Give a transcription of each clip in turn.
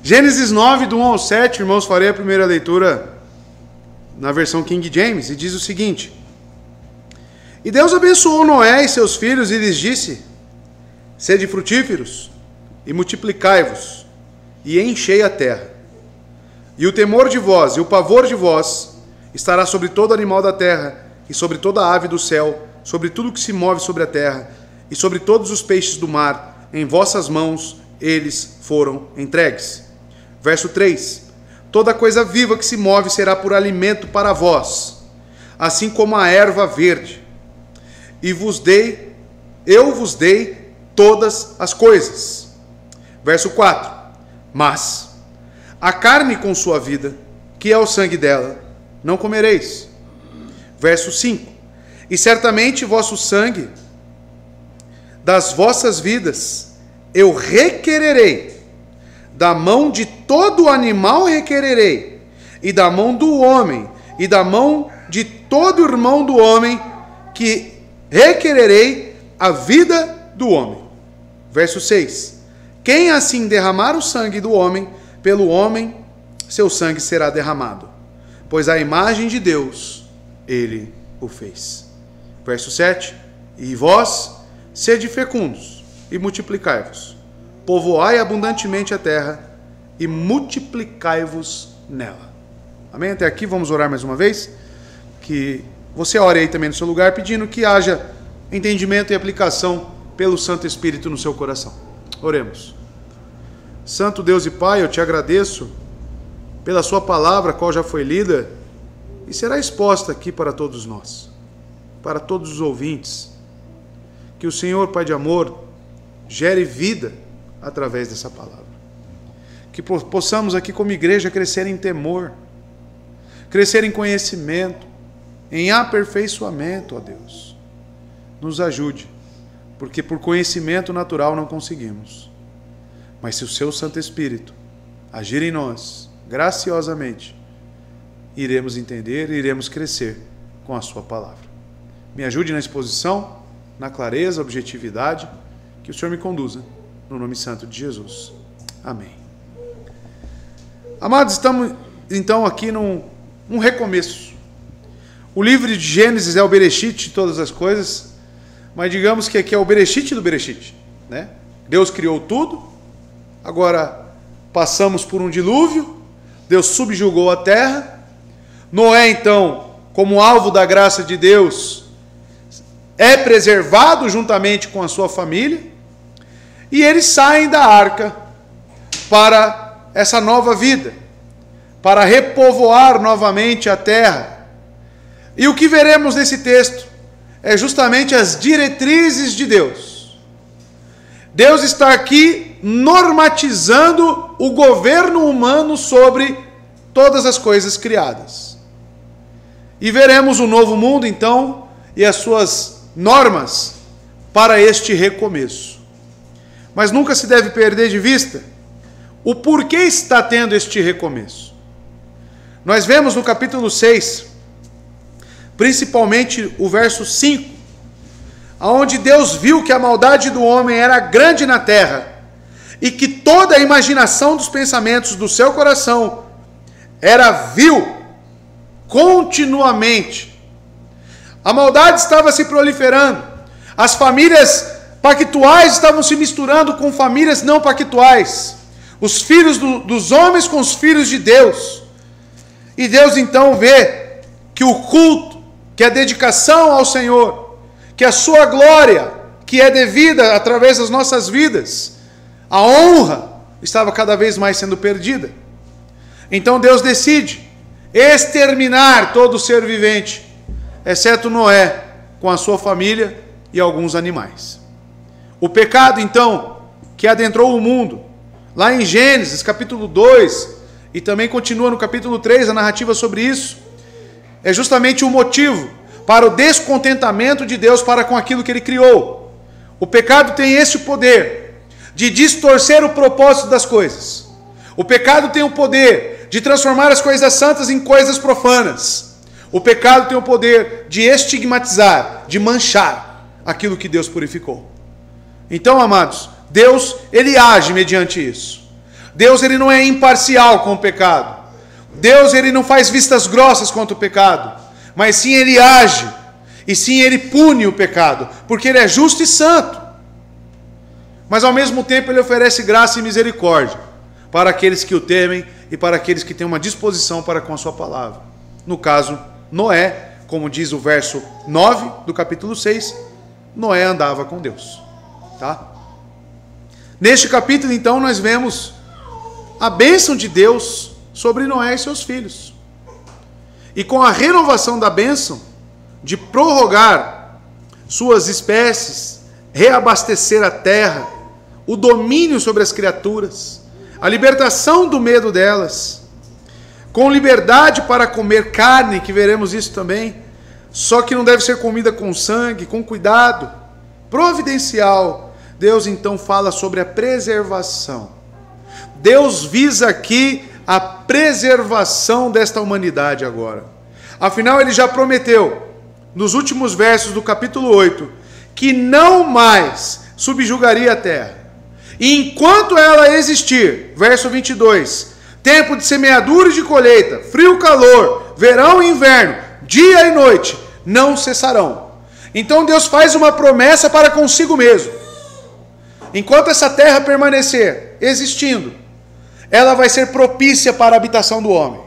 Gênesis 9, do 1 ao 7, irmãos, farei a primeira leitura na versão King James, e diz o seguinte: E Deus abençoou Noé e seus filhos e lhes disse: Sede frutíferos e multiplicai-vos, e enchei a terra. E o temor de vós e o pavor de vós estará sobre todo animal da terra, e sobre toda ave do céu, sobre tudo que se move sobre a terra, e sobre todos os peixes do mar. Em vossas mãos eles foram entregues. Verso 3: Toda coisa viva que se move será por alimento para vós, assim como a erva verde. E eu vos dei todas as coisas. Verso 4: Mas a carne com sua vida, que é o sangue dela, não comereis. Verso 5: E certamente vosso sangue das vossas vidas eu requererei, da mão de todo animal requererei, e da mão do homem, e da mão de todo irmão do homem, que requererei a vida do homem. Verso 6: Quem assim derramar o sangue do homem, pelo homem seu sangue será derramado, pois a imagem de Deus ele o fez. Verso 7: E vós sede fecundos e multiplicai-vos, povoai abundantemente a terra e multiplicai-vos nela. Amém? Até aqui, vamos orar mais uma vez. Que você ore aí também no seu lugar, pedindo que haja entendimento e aplicação pelo Santo Espírito no seu coração. Oremos. Santo Deus e Pai, eu te agradeço pela sua palavra, a qual já foi lida e será exposta aqui para todos nós, para todos os ouvintes. Que o Senhor, Pai de amor, gere vida através dessa palavra. Que possamos aqui como igreja crescer em temor, crescer em conhecimento, em aperfeiçoamento, ó Deus. Nos ajude, porque por conhecimento natural não conseguimos. Mas se o seu Santo Espírito agir em nós, graciosamente, iremos entender e iremos crescer com a sua palavra. Me ajude na exposição, na clareza, objetividade, que o Senhor me conduza, no nome santo de Jesus. Amém. Amados, estamos então aqui num recomeço. O livro de Gênesis é o Bereshit de todas as coisas, mas digamos que aqui é o Bereshit do Bereshit, né? Deus criou tudo, agora passamos por um dilúvio, Deus subjugou a terra, Noé então, como alvo da graça de Deus, é preservado juntamente com a sua família, e eles saem da arca para essa nova vida, para repovoar novamente a terra. E o que veremos nesse texto é justamente as diretrizes de Deus. Deus está aqui normatizando o governo humano sobre todas as coisas criadas. E veremos o novo mundo, então, e as suas normas para este recomeço. Mas nunca se deve perder de vista o porquê está tendo este recomeço. Nós vemos no capítulo 6, principalmente o verso 5, onde Deus viu que a maldade do homem era grande na terra, e que toda a imaginação dos pensamentos do seu coração era vil continuamente. A maldade estava se proliferando, as famílias pactuais estavam se misturando com famílias não pactuais, os filhos dos homens com os filhos de Deus. E Deus então vê que o culto, que a dedicação ao Senhor, que a sua glória, que é devida através das nossas vidas, a honra estava cada vez mais sendo perdida. Então Deus decide exterminar todo ser vivente, exceto Noé, com a sua família e alguns animais. O pecado, então, que adentrou o mundo, lá em Gênesis, capítulo 2, e também continua no capítulo 3, a narrativa sobre isso, é justamente o motivo para o descontentamento de Deus para com aquilo que Ele criou. O pecado tem esse poder de distorcer o propósito das coisas. O pecado tem o poder de transformar as coisas santas em coisas profanas. O pecado tem o poder de estigmatizar, de manchar aquilo que Deus purificou. Então, amados, Deus, Ele age mediante isso. Deus ele não é imparcial com o pecado. Deus ele não faz vistas grossas contra o pecado, mas sim ele age, e sim ele pune o pecado, porque ele é justo e santo. Mas ao mesmo tempo ele oferece graça e misericórdia para aqueles que o temem e para aqueles que têm uma disposição para com a sua palavra. No caso, Noé, como diz o verso 9 do capítulo 6, Noé andava com Deus. Tá? Neste capítulo, então, nós vemos a bênção de Deus sobre Noé e seus filhos. E com a renovação da bênção, de prorrogar suas espécies, reabastecer a terra, o domínio sobre as criaturas, a libertação do medo delas, com liberdade para comer carne, que veremos isso também, só que não deve ser comida com sangue, com cuidado, providencial. Deus então fala sobre a preservação. Deus visa aqui a preservação desta humanidade agora. Afinal, ele já prometeu, nos últimos versos do capítulo 8, que não mais subjugaria a terra. E enquanto ela existir, verso 22, tempo de semeadura e de colheita, frio e calor, verão e inverno, dia e noite, não cessarão. Então Deus faz uma promessa para consigo mesmo. Enquanto essa terra permanecer existindo, ela vai ser propícia para a habitação do homem.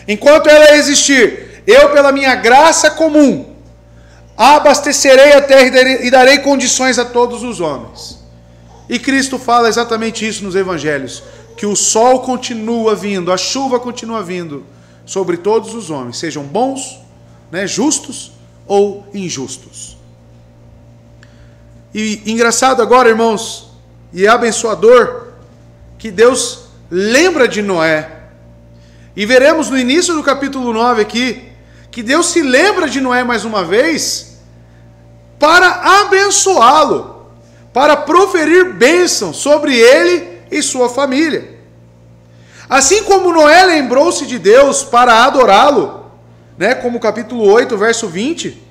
Enquanto ela existir, eu, pela minha graça comum, abastecerei a terra e darei condições a todos os homens. E Cristo fala exatamente isso nos evangelhos, que o sol continua vindo, a chuva continua vindo sobre todos os homens, sejam bons, justos ou injustos. E engraçado agora, irmãos, e é abençoador, que Deus lembra de Noé. E veremos no início do capítulo 9 aqui, que Deus se lembra de Noé mais uma vez, para abençoá-lo, para proferir bênção sobre ele e sua família. Assim como Noé lembrou-se de Deus para adorá-lo, como o capítulo 8, verso 20,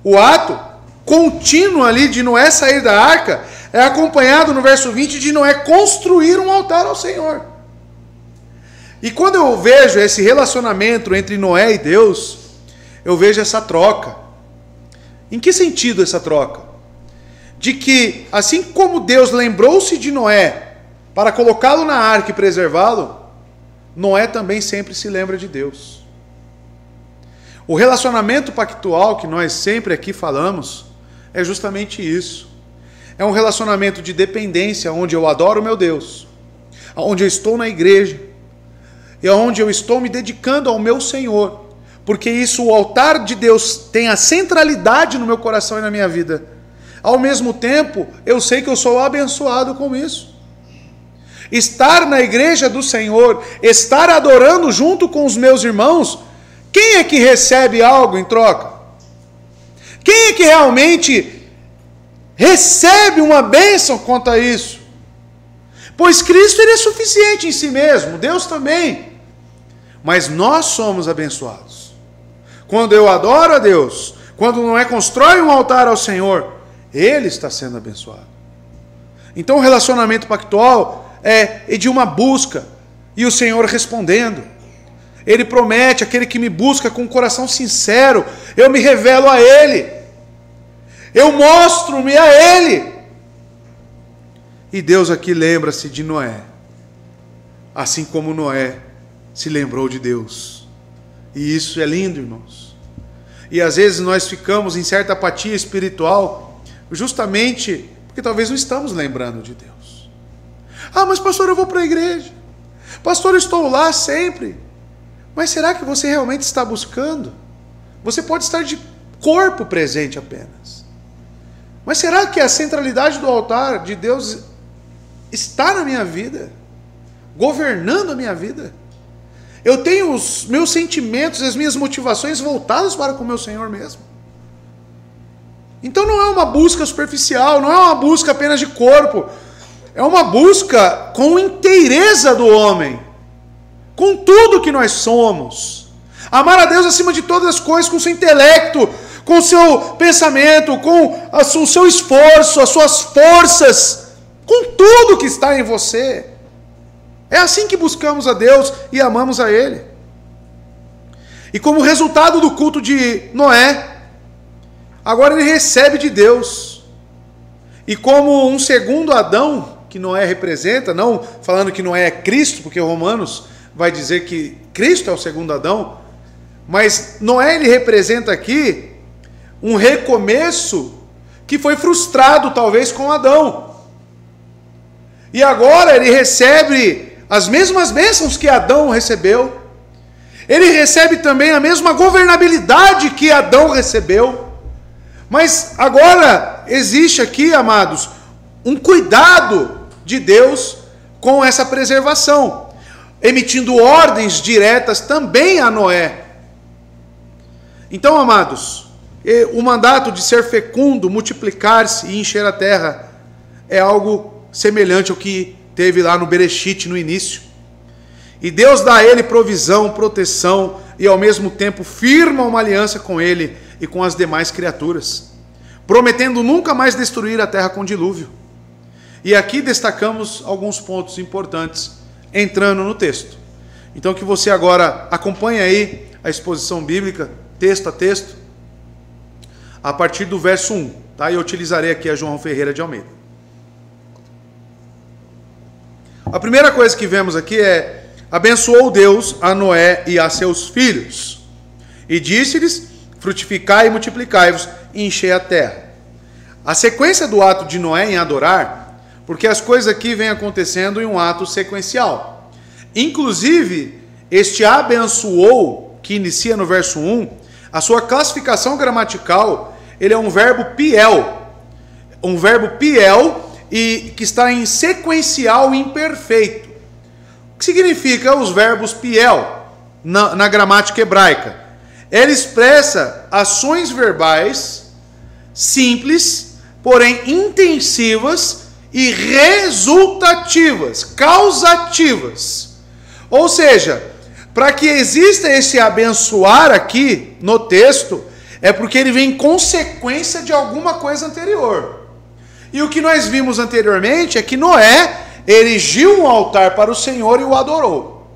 o ato contínuo ali de Noé sair da arca é acompanhado no verso 20 de Noé construir um altar ao Senhor. E quando eu vejo esse relacionamento entre Noé e Deus, eu vejo essa troca. Em que sentido essa troca? De que, assim como Deus lembrou-se de Noé para colocá-lo na arca e preservá-lo, Noé também sempre se lembra de Deus. O relacionamento pactual que nós sempre aqui falamos é justamente isso. É um relacionamento de dependência, onde eu adoro o meu Deus, onde eu estou na igreja, e onde eu estou me dedicando ao meu Senhor, porque isso, o altar de Deus tem a centralidade no meu coração e na minha vida. Ao mesmo tempo, eu sei que eu sou abençoado com isso. Estar na igreja do Senhor, estar adorando junto com os meus irmãos, quem é que recebe algo em troca? Quem é que realmente recebe uma bênção quanto a isso? Pois Cristo ele é suficiente em si mesmo, Deus também. Mas nós somos abençoados. Quando eu adoro a Deus, quando Noé constrói um altar ao Senhor, ele está sendo abençoado. Então o relacionamento pactual é de uma busca, e o Senhor respondendo. Ele promete, aquele que me busca com um coração sincero, eu me revelo a Ele, eu mostro-me a Ele. E Deus aqui lembra-se de Noé, assim como Noé se lembrou de Deus. E isso é lindo, irmãos. E às vezes nós ficamos em certa apatia espiritual, justamente porque talvez não estamos lembrando de Deus. Ah, mas pastor, eu vou para a igreja. Pastor, eu estou lá sempre. Mas será que você realmente está buscando? Você pode estar de corpo presente apenas. Mas será que a centralidade do altar de Deus está na minha vida? Governando a minha vida? Eu tenho os meus sentimentos, as minhas motivações voltadas para com o meu Senhor mesmo? Então não é uma busca superficial, não é uma busca apenas de corpo. É uma busca com inteireza do homem, com tudo que nós somos. Amar a Deus acima de todas as coisas, com o seu intelecto, com o seu pensamento, com o seu esforço, as suas forças, com tudo que está em você. É assim que buscamos a Deus e amamos a Ele. E como resultado do culto de Noé, agora ele recebe de Deus. E como um segundo Adão, que Noé representa, não falando que Noé é Cristo, porque Romanos vai dizer que Cristo é o segundo Adão, mas Noé ele representa aqui um recomeço que foi frustrado talvez com Adão. E agora ele recebe as mesmas bênçãos que Adão recebeu. Ele recebe também a mesma governabilidade que Adão recebeu. Mas agora existe aqui, amados, um cuidado de Deus com essa preservação, emitindo ordens diretas também a Noé. Então, amados, o mandato de ser fecundo, multiplicar-se e encher a terra é algo semelhante ao que teve lá no Bereshit, no início. E Deus dá a ele provisão, proteção e ao mesmo tempo firma uma aliança com ele e com as demais criaturas, prometendo nunca mais destruir a terra com dilúvio. E aqui destacamos alguns pontos importantes entrando no texto. Então que você agora acompanhe aí a exposição bíblica, texto a texto, a partir do verso 1. Tá? Eu utilizarei aqui a João Ferreira de Almeida. A primeira coisa que vemos aqui é: abençoou Deus a Noé e a seus filhos, e disse-lhes: frutificai e multiplicai-vos e enchei a terra. A sequência do ato de Noé em adorar, porque as coisas aqui vêm acontecendo em um ato sequencial. Inclusive, este abençoou, que inicia no verso 1, a sua classificação gramatical, ele é um verbo piel. Um verbo piel e que está em sequencial imperfeito. O que significa os verbos piel na gramática hebraica? Ele expressa ações verbais simples, porém intensivas e resultativas, causativas. Ou seja, para que exista esse abençoar aqui no texto, é porque ele vem em consequência de alguma coisa anterior. E o que nós vimos anteriormente é que Noé erigiu um altar para o Senhor e o adorou.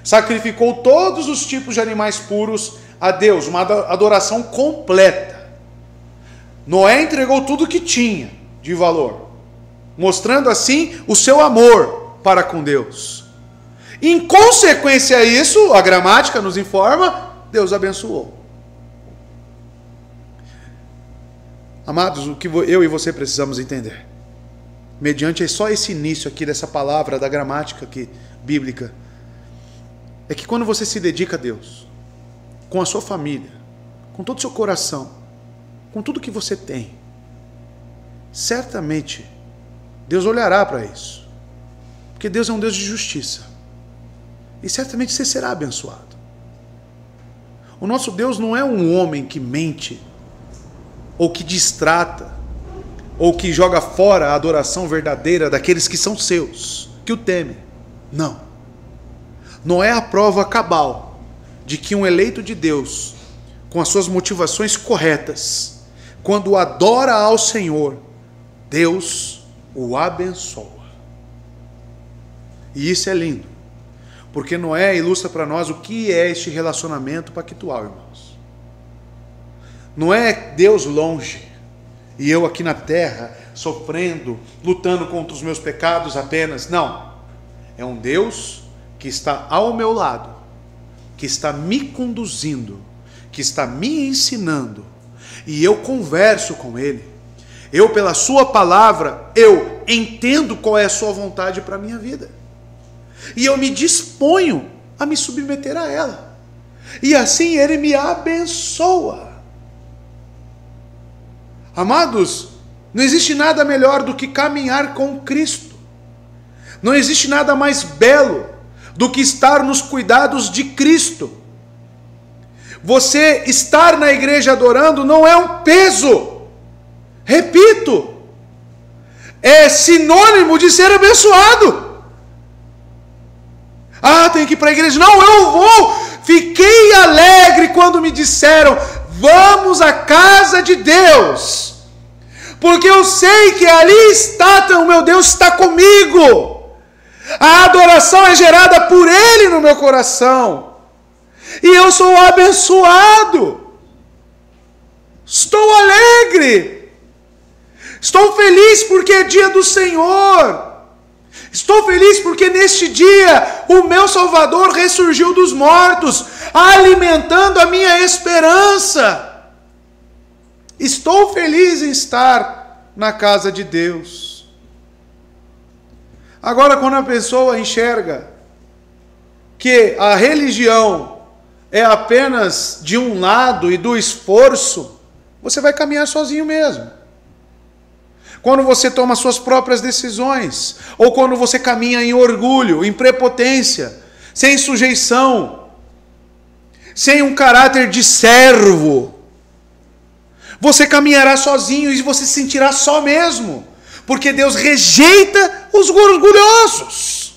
Sacrificou todos os tipos de animais puros a Deus, uma adoração completa. Noé entregou tudo que tinha de valor, mostrando assim o seu amor para com Deus. Em consequência a isso, a gramática nos informa, Deus abençoou. Amados, o que eu e você precisamos entender, mediante só esse início aqui dessa palavra da gramática aqui, bíblica, é que quando você se dedica a Deus, com a sua família, com todo o seu coração, com tudo que você tem, certamente Deus olhará para isso, porque Deus é um Deus de justiça, e certamente você será abençoado. O nosso Deus não é um homem que mente, ou que distrata, ou que joga fora a adoração verdadeira daqueles que são seus, que o temem. Não. Não é a prova cabal de que um eleito de Deus, com as suas motivações corretas, quando adora ao Senhor, Deus o abençoa. E isso é lindo, porque Noé ilustra para nós o que é este relacionamento pactual, irmãos. Não é Deus longe e eu aqui na terra sofrendo, lutando contra os meus pecados apenas. Não. É um Deus que está ao meu lado, que está me conduzindo, que está me ensinando, e eu converso com Ele. Eu, pela sua palavra, eu entendo qual é a sua vontade para a minha vida. E eu me disponho a me submeter a ela. E assim Ele me abençoa. Amados, não existe nada melhor do que caminhar com Cristo. Não existe nada mais belo do que estar nos cuidados de Cristo. Você estar na igreja adorando não é um peso. Repito, é sinônimo de ser abençoado. Ah, tem que ir para a igreja. Não, eu vou. Fiquei alegre quando me disseram: vamos à casa de Deus, porque eu sei que ali está, o meu Deus está comigo. A adoração é gerada por Ele no meu coração. E eu sou abençoado. Estou alegre. Estou feliz porque é dia do Senhor. Estou feliz porque neste dia o meu Salvador ressurgiu dos mortos, alimentando a minha esperança. Estou feliz em estar na casa de Deus. Agora, quando a pessoa enxerga que a religião é apenas de um lado e do esforço, você vai caminhar sozinho mesmo. Quando você toma suas próprias decisões, ou quando você caminha em orgulho, em prepotência, sem sujeição, sem um caráter de servo, você caminhará sozinho e você se sentirá só mesmo, porque Deus rejeita os orgulhosos.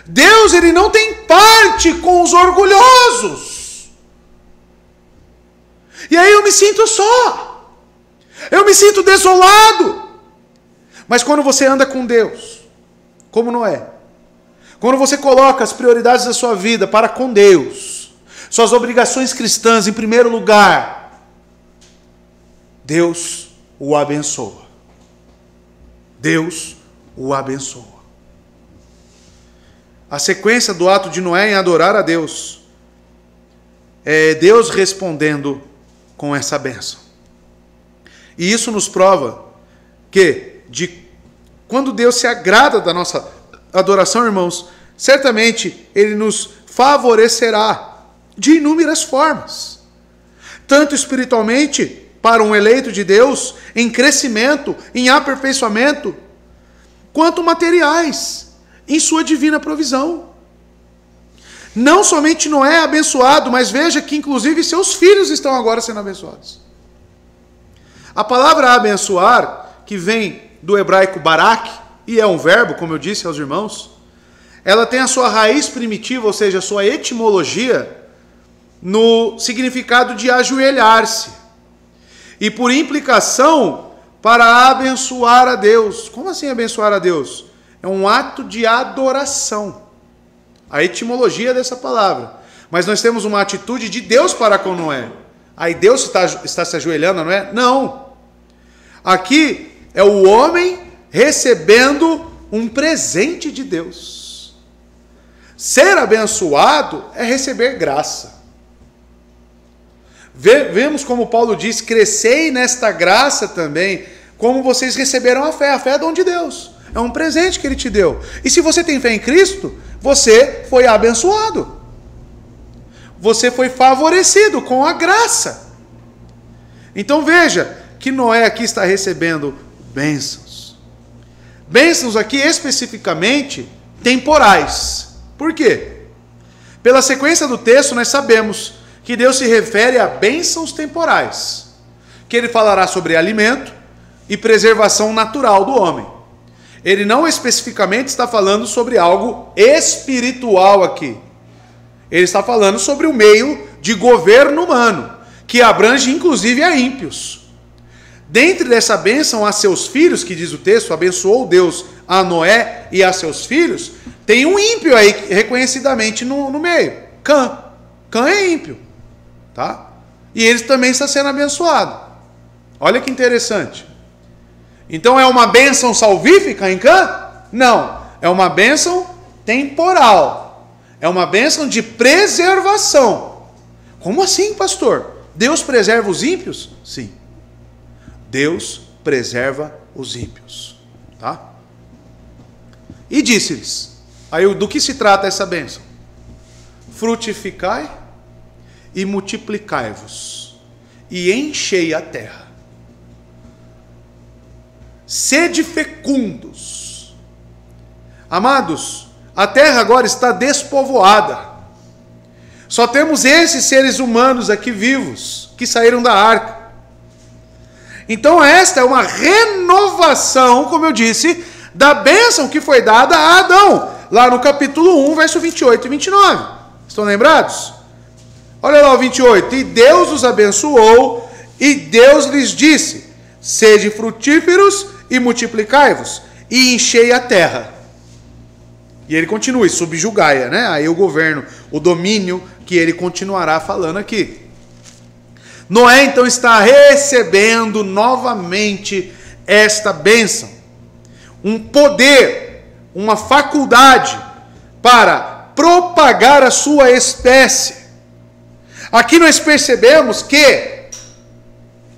Deus, ele não tem parte com os orgulhosos. E aí eu me sinto só. Eu me sinto desolado. Mas quando você anda com Deus, como Noé, quando você coloca as prioridades da sua vida para com Deus, suas obrigações cristãs em primeiro lugar, Deus o abençoa. Deus o abençoa. A sequência do ato de Noé em adorar a Deus é Deus respondendo com essa bênção. E isso nos prova que, quando Deus se agrada da nossa adoração, irmãos, certamente Ele nos favorecerá de inúmeras formas. Tanto espiritualmente, para um eleito de Deus, em crescimento, em aperfeiçoamento, quanto materiais, em sua divina provisão. Não somente Noé é abençoado, mas veja que inclusive seus filhos estão agora sendo abençoados. A palavra abençoar, que vem do hebraico barak, e é um verbo, como eu disse aos irmãos, ela tem a sua raiz primitiva, ou seja, a sua etimologia, no significado de ajoelhar-se. E por implicação, para abençoar a Deus. Como assim abençoar a Deus? É um ato de adoração. A etimologia dessa palavra. Mas nós temos uma atitude de Deus para com Noé. Aí Deus está se ajoelhando, não é? Não. Aqui é o homem recebendo um presente de Deus. Ser abençoado é receber graça. Vemos como Paulo diz, crescei nesta graça também, como vocês receberam a fé. A fé é dom de Deus. É um presente que Ele te deu. E se você tem fé em Cristo, você foi abençoado. Você foi favorecido com a graça. Então veja que Noé aqui está recebendo bênçãos. Bênçãos aqui especificamente temporais. Por quê? Pela sequência do texto nós sabemos que Deus se refere a bênçãos temporais. Que Ele falará sobre alimento e preservação natural do homem. Ele não especificamente está falando sobre algo espiritual aqui. Ele está falando sobre o meio de governo humano, que abrange inclusive a ímpios. Dentre dessa bênção a seus filhos, que diz o texto, abençoou Deus a Noé e a seus filhos, tem um ímpio aí reconhecidamente no meio. Cã. Cã é ímpio. Tá? E ele também está sendo abençoado. Olha que interessante. Então é uma bênção salvífica em Cã? Não. É uma bênção temporal. É uma bênção de preservação. Como assim, pastor? Deus preserva os ímpios? Sim. Deus preserva os ímpios. Tá? E disse-lhes, aí do que se trata essa bênção? Frutificai e multiplicai-vos, e enchei a terra. Sede fecundos. Amados, a terra agora está despovoada. Só temos esses seres humanos aqui vivos, que saíram da arca. Então esta é uma renovação, como eu disse, da bênção que foi dada a Adão, lá no capítulo 1, verso 28 e 29. Estão lembrados? Olha lá o 28. E Deus os abençoou, e Deus lhes disse, sede frutíferos e multiplicai-vos, e enchei a terra. E ele continua, e subjugai-a, né? Aí o governo, o domínio que ele continuará falando aqui. Noé então está recebendo novamente esta bênção. Um poder, uma faculdade para propagar a sua espécie. Aqui nós percebemos que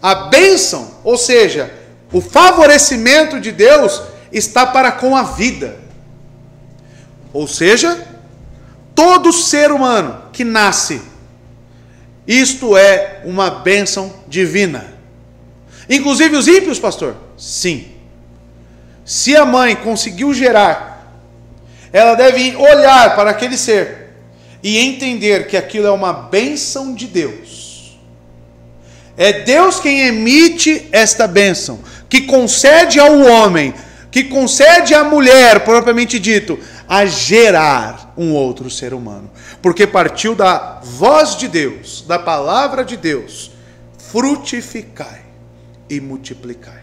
a bênção, ou seja, o favorecimento de Deus está para com a vida. Ou seja, todo ser humano que nasce, isto é uma bênção divina. Inclusive os ímpios, pastor? Sim. Se a mãe conseguiu gerar, ela deve olhar para aquele ser e entender que aquilo é uma bênção de Deus. É Deus quem emite esta bênção, que concede ao homem, que concede à mulher, propriamente dito, a gerar um outro ser humano. Porque partiu da voz de Deus, da palavra de Deus: frutificai e multiplicai,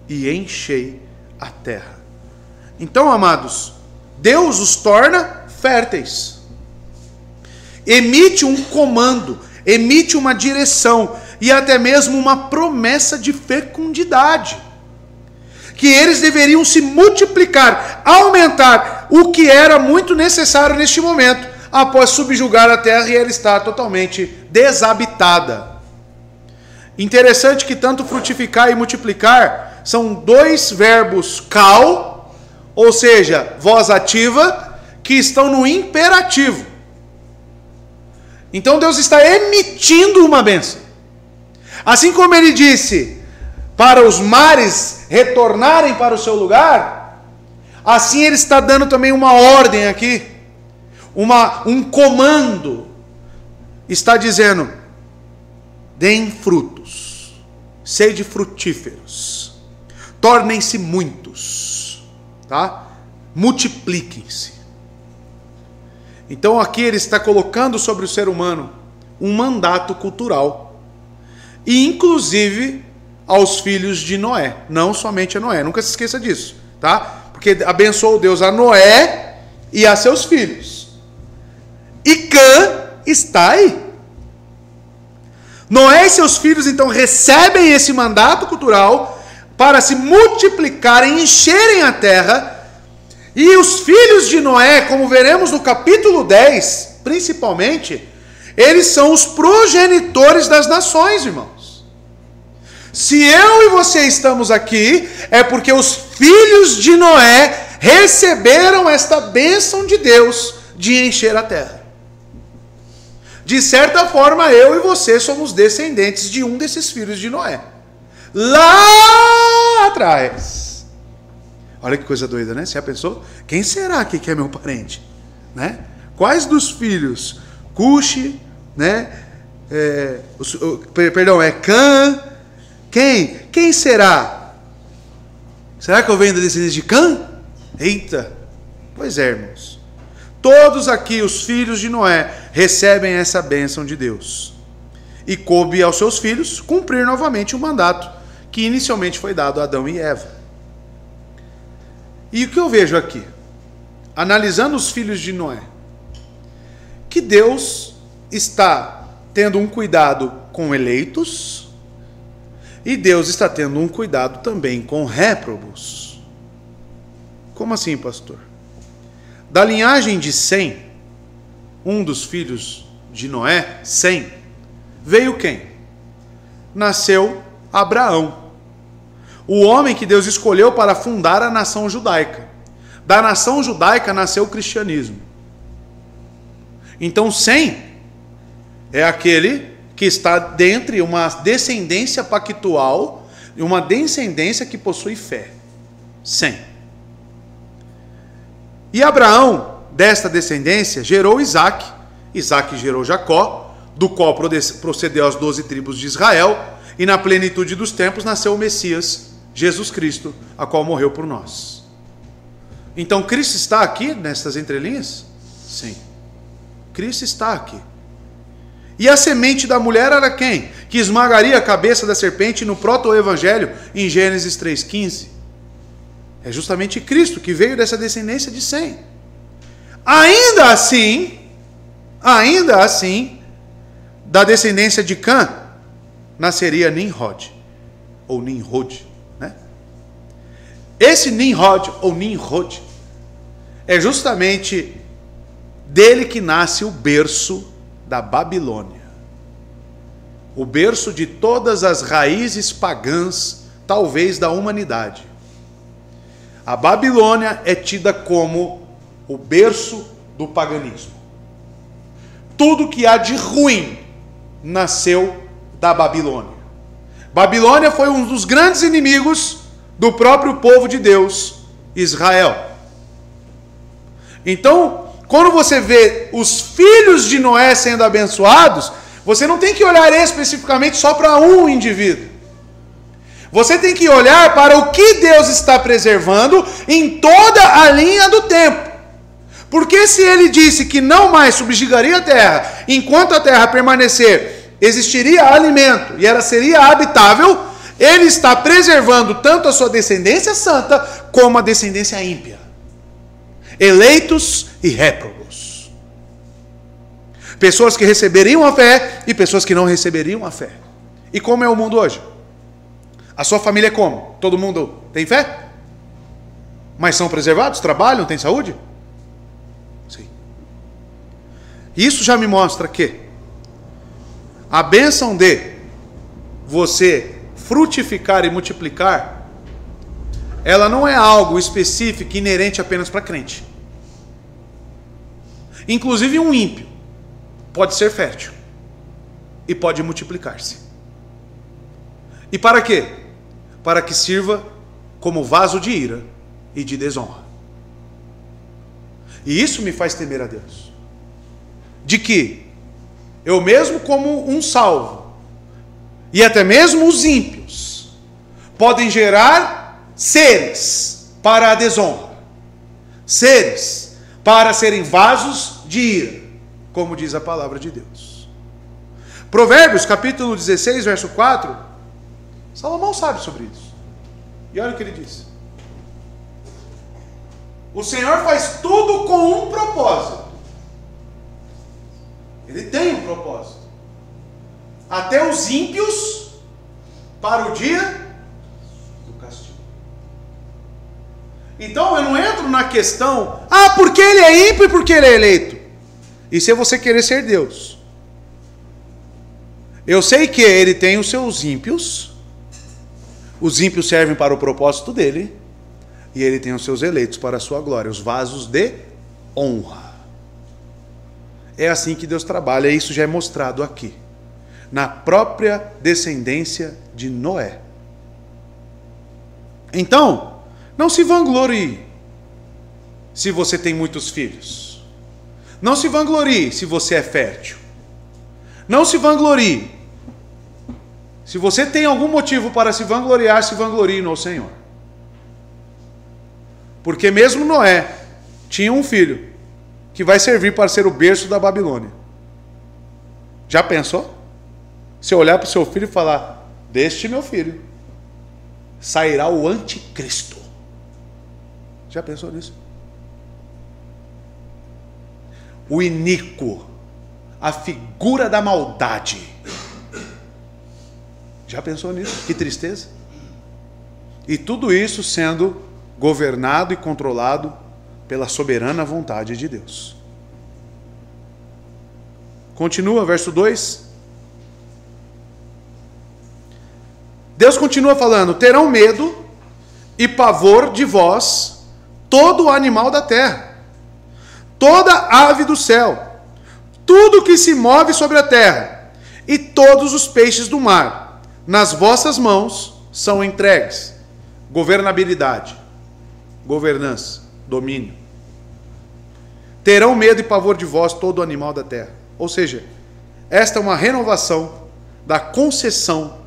e enchei a terra. Então, amados, Deus os torna férteis. Emite um comando, emite uma direção e até mesmo uma promessa de fecundidade. Que eles deveriam se multiplicar, aumentar, o que era muito necessário neste momento, após subjugar a terra e ela estar totalmente desabitada. Interessante que tanto frutificar e multiplicar são dois verbos cal, ou seja, voz ativa, que estão no imperativo. Então Deus está emitindo uma bênção. Assim como ele disse para os mares retornarem para o seu lugar, assim ele está dando também uma ordem aqui, um comando. Está dizendo: deem frutos, sede frutíferos, tornem-se muitos, tá? Multipliquem-se. Então aqui ele está colocando sobre o ser humano um mandato cultural, e inclusive aos filhos de Noé, não somente a Noé, nunca se esqueça disso, tá? Porque abençoou Deus a Noé e a seus filhos. E Cã está aí. Noé e seus filhos então recebem esse mandato cultural para se multiplicarem, encherem a terra. E os filhos de Noé, como veremos no capítulo 10, principalmente, eles são os progenitores das nações, irmãos. Se eu e você estamos aqui, é porque os filhos de Noé receberam esta bênção de Deus de encher a terra. De certa forma, eu e você somos descendentes de um desses filhos de Noé. Lá atrás. Olha que coisa doida, né? Você já pensou? Quem será que é meu parente? Né? Quais dos filhos? Cuxi, né? É Cã. Quem será? Será que eu venho da descendência de Cã? Eita! Pois é, irmãos. Todos aqui, os filhos de Noé, recebem essa bênção de Deus. E coube aos seus filhos cumprir novamente o mandato que inicialmente foi dado a Adão e Eva. E o que eu vejo aqui? Analisando os filhos de Noé, que Deus está tendo um cuidado com eleitos, e Deus está tendo um cuidado também com réprobos. Como assim, pastor? Da linhagem de Sem, um dos filhos de Noé, Sem, veio quem? Nasceu Abraão, o homem que Deus escolheu para fundar a nação judaica. Da nação judaica nasceu o cristianismo. Então Sem é aquele que está dentre uma descendência pactual, uma descendência que possui fé. Sem. E Abraão, desta descendência, gerou Isaac. Isaac gerou Jacó, do qual procedeu as 12 tribos de Israel, e na plenitude dos tempos nasceu o Messias, Jesus Cristo, a qual morreu por nós. Então Cristo está aqui nestas entrelinhas? Sim. Cristo está aqui. E a semente da mulher era quem? Que esmagaria a cabeça da serpente no proto-evangelho em Gênesis 3,15. É justamente Cristo que veio dessa descendência de Sem. Ainda assim, da descendência de Cã, nasceria Nimrod, ou Nimrod, né? Esse Nimrod, ou Nimrod, é justamente dele que nasce o berço da Babilônia. O berço de todas as raízes pagãs, talvez da humanidade. A Babilônia é tida como o berço do paganismo. Tudo que há de ruim nasceu da Babilônia. Babilônia foi um dos grandes inimigos do próprio povo de Deus, Israel. Então, quando você vê os filhos de Noé sendo abençoados, você não tem que olhar especificamente só para um indivíduo. Você tem que olhar para o que Deus está preservando em toda a linha do tempo. Porque se ele disse que não mais subjugaria a terra, enquanto a terra permanecer, existiria alimento e ela seria habitável, ele está preservando tanto a sua descendência santa como a descendência ímpia. Eleitos e réprobos. Pessoas que receberiam a fé e pessoas que não receberiam a fé. E como é o mundo hoje? A sua família é como? Todo mundo tem fé? Mas são preservados? Trabalham? Têm saúde? Sim. Isso já me mostra que a bênção de você frutificar e multiplicar, ela não é algo específico, inerente apenas para crente. Inclusive um ímpio pode ser fértil e pode multiplicar-se. E para quê? Para que sirva como vaso de ira e de desonra. E isso me faz temer a Deus. De que eu mesmo como um salvo, e até mesmo os ímpios, podem gerar seres para a desonra. Seres para serem vasos de ira, como diz a palavra de Deus. Provérbios capítulo 16, verso 4, Salomão sabe sobre isso. E olha o que ele diz. O Senhor faz tudo com um propósito. Ele tem um propósito. Até os ímpios para o dia do castigo. Então eu não entro na questão, porque ele é ímpio e porque ele é eleito. Isso é você querer ser Deus. Eu sei que ele tem os seus ímpios. Os ímpios servem para o propósito dele. E ele tem os seus eleitos para a sua glória. Os vasos de honra. É assim que Deus trabalha. E isso já é mostrado aqui. Na própria descendência de Noé. Então, não se vanglorie se você tem muitos filhos. Não se vanglorie se você é fértil. Não se vanglorie. Se você tem algum motivo para se vangloriar, se vanglorie no Senhor. Porque mesmo Noé tinha um filho que vai servir para ser o berço da Babilônia. Já pensou? Se olhar para o seu filho e falar, deste meu filho sairá o anticristo. Já pensou nisso? O iníquo, a figura da maldade. Já pensou nisso? Que tristeza. E tudo isso sendo governado e controlado pela soberana vontade de Deus. Continua, verso 2. Deus continua falando, terão medo e pavor de vós todo animal da terra, toda ave do céu, tudo que se move sobre a terra, e todos os peixes do mar, nas vossas mãos são entregues. Governabilidade, governança, domínio. Terão medo e pavor de vós todo animal da terra. Ou seja, esta é uma renovação da concessão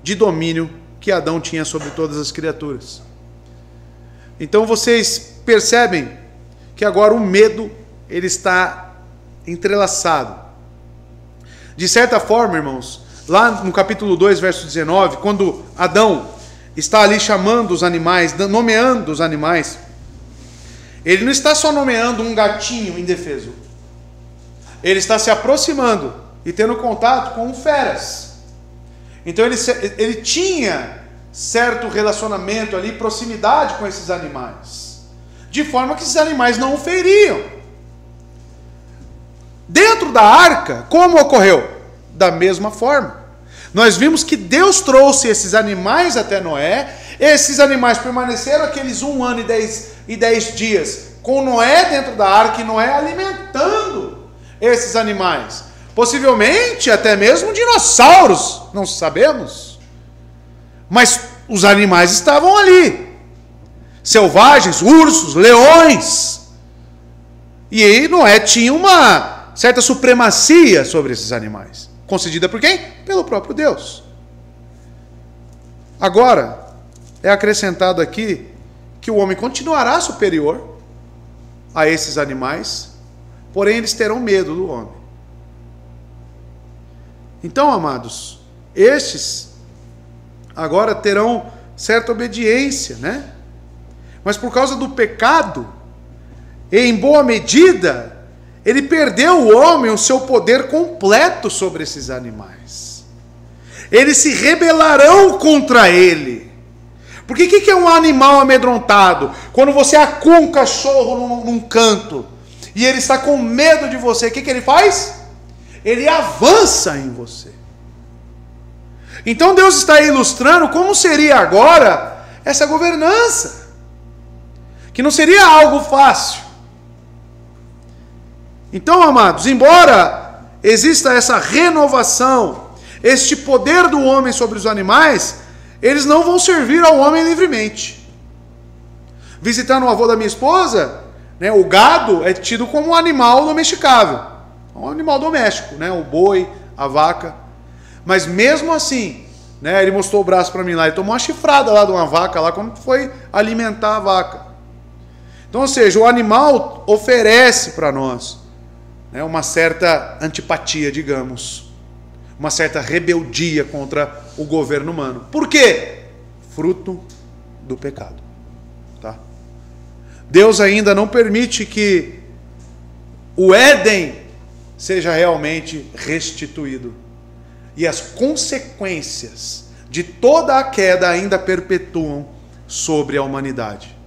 de domínio que Adão tinha sobre todas as criaturas. Então vocês percebem que agora o medo ele está entrelaçado. De certa forma, irmãos, lá no capítulo 2, verso 19, quando Adão está ali chamando os animais, nomeando os animais, ele não está só nomeando um gatinho indefeso. Ele está se aproximando e tendo contato com feras. Então ele tinha certo relacionamento ali, proximidade com esses animais, de forma que esses animais não o feriam. Dentro da arca, como ocorreu? Da mesma forma. Nós vimos que Deus trouxe esses animais até Noé. Esses animais permaneceram aqueles 1 ano e 10 dias com Noé dentro da arca, e Noé alimentando esses animais. Possivelmente até mesmo dinossauros, não sabemos. Mas os animais estavam ali. Selvagens, ursos, leões. E aí Noé tinha uma certa supremacia sobre esses animais. Concedida por quem? Pelo próprio Deus. Agora, é acrescentado aqui que o homem continuará superior a esses animais, porém eles terão medo do homem. Então, amados, estes agora terão certa obediência, né? Mas por causa do pecado, e em boa medida, ele perdeu o homem o seu poder completo sobre esses animais. Eles se rebelarão contra ele. Porque o que é um animal amedrontado? Quando você acua um cachorro num canto e ele está com medo de você, o que ele faz? Ele avança em você. Então Deus está ilustrando como seria agora essa governança, que não seria algo fácil. Então, amados, embora exista essa renovação, este poder do homem sobre os animais, eles não vão servir ao homem livremente. Visitando o avô da minha esposa, né, o gado é tido como um animal domesticável, um animal doméstico, né, o boi, a vaca. Mas mesmo assim, né, ele mostrou o braço para mim lá, ele tomou uma chifrada lá de uma vaca, lá quando foi alimentar a vaca. Então, ou seja, o animal oferece para nós, né, uma certa antipatia, digamos, uma certa rebeldia contra o governo humano. Por quê? Fruto do pecado. Tá? Deus ainda não permite que o Éden seja realmente restituído. E as consequências de toda a queda ainda perpetuam sobre a humanidade.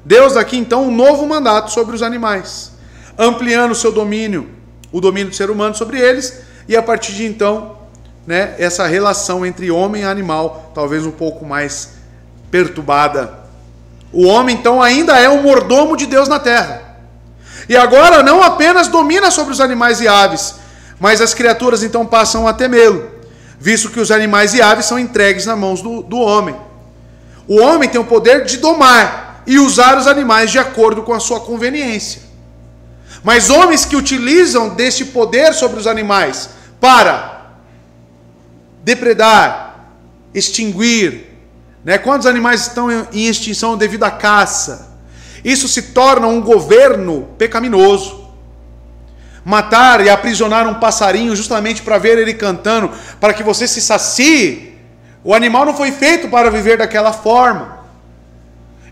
Deus aqui então um novo mandato sobre os animais, ampliando o seu domínio, o domínio do ser humano sobre eles, e a partir de então, né, essa relação entre homem e animal, talvez um pouco mais perturbada. O homem então ainda é um mordomo de Deus na terra. E agora não apenas domina sobre os animais e aves, mas as criaturas então passam a temê-lo, visto que os animais e aves são entregues nas mãos do homem. O homem tem o poder de domar e usar os animais de acordo com a sua conveniência. Mas homens que utilizam deste poder sobre os animais para depredar, extinguir, né? Quando os animais estão em extinção devido à caça, isso se torna um governo pecaminoso. Matar e aprisionar um passarinho justamente para ver ele cantando, para que você se sacie, o animal não foi feito para viver daquela forma.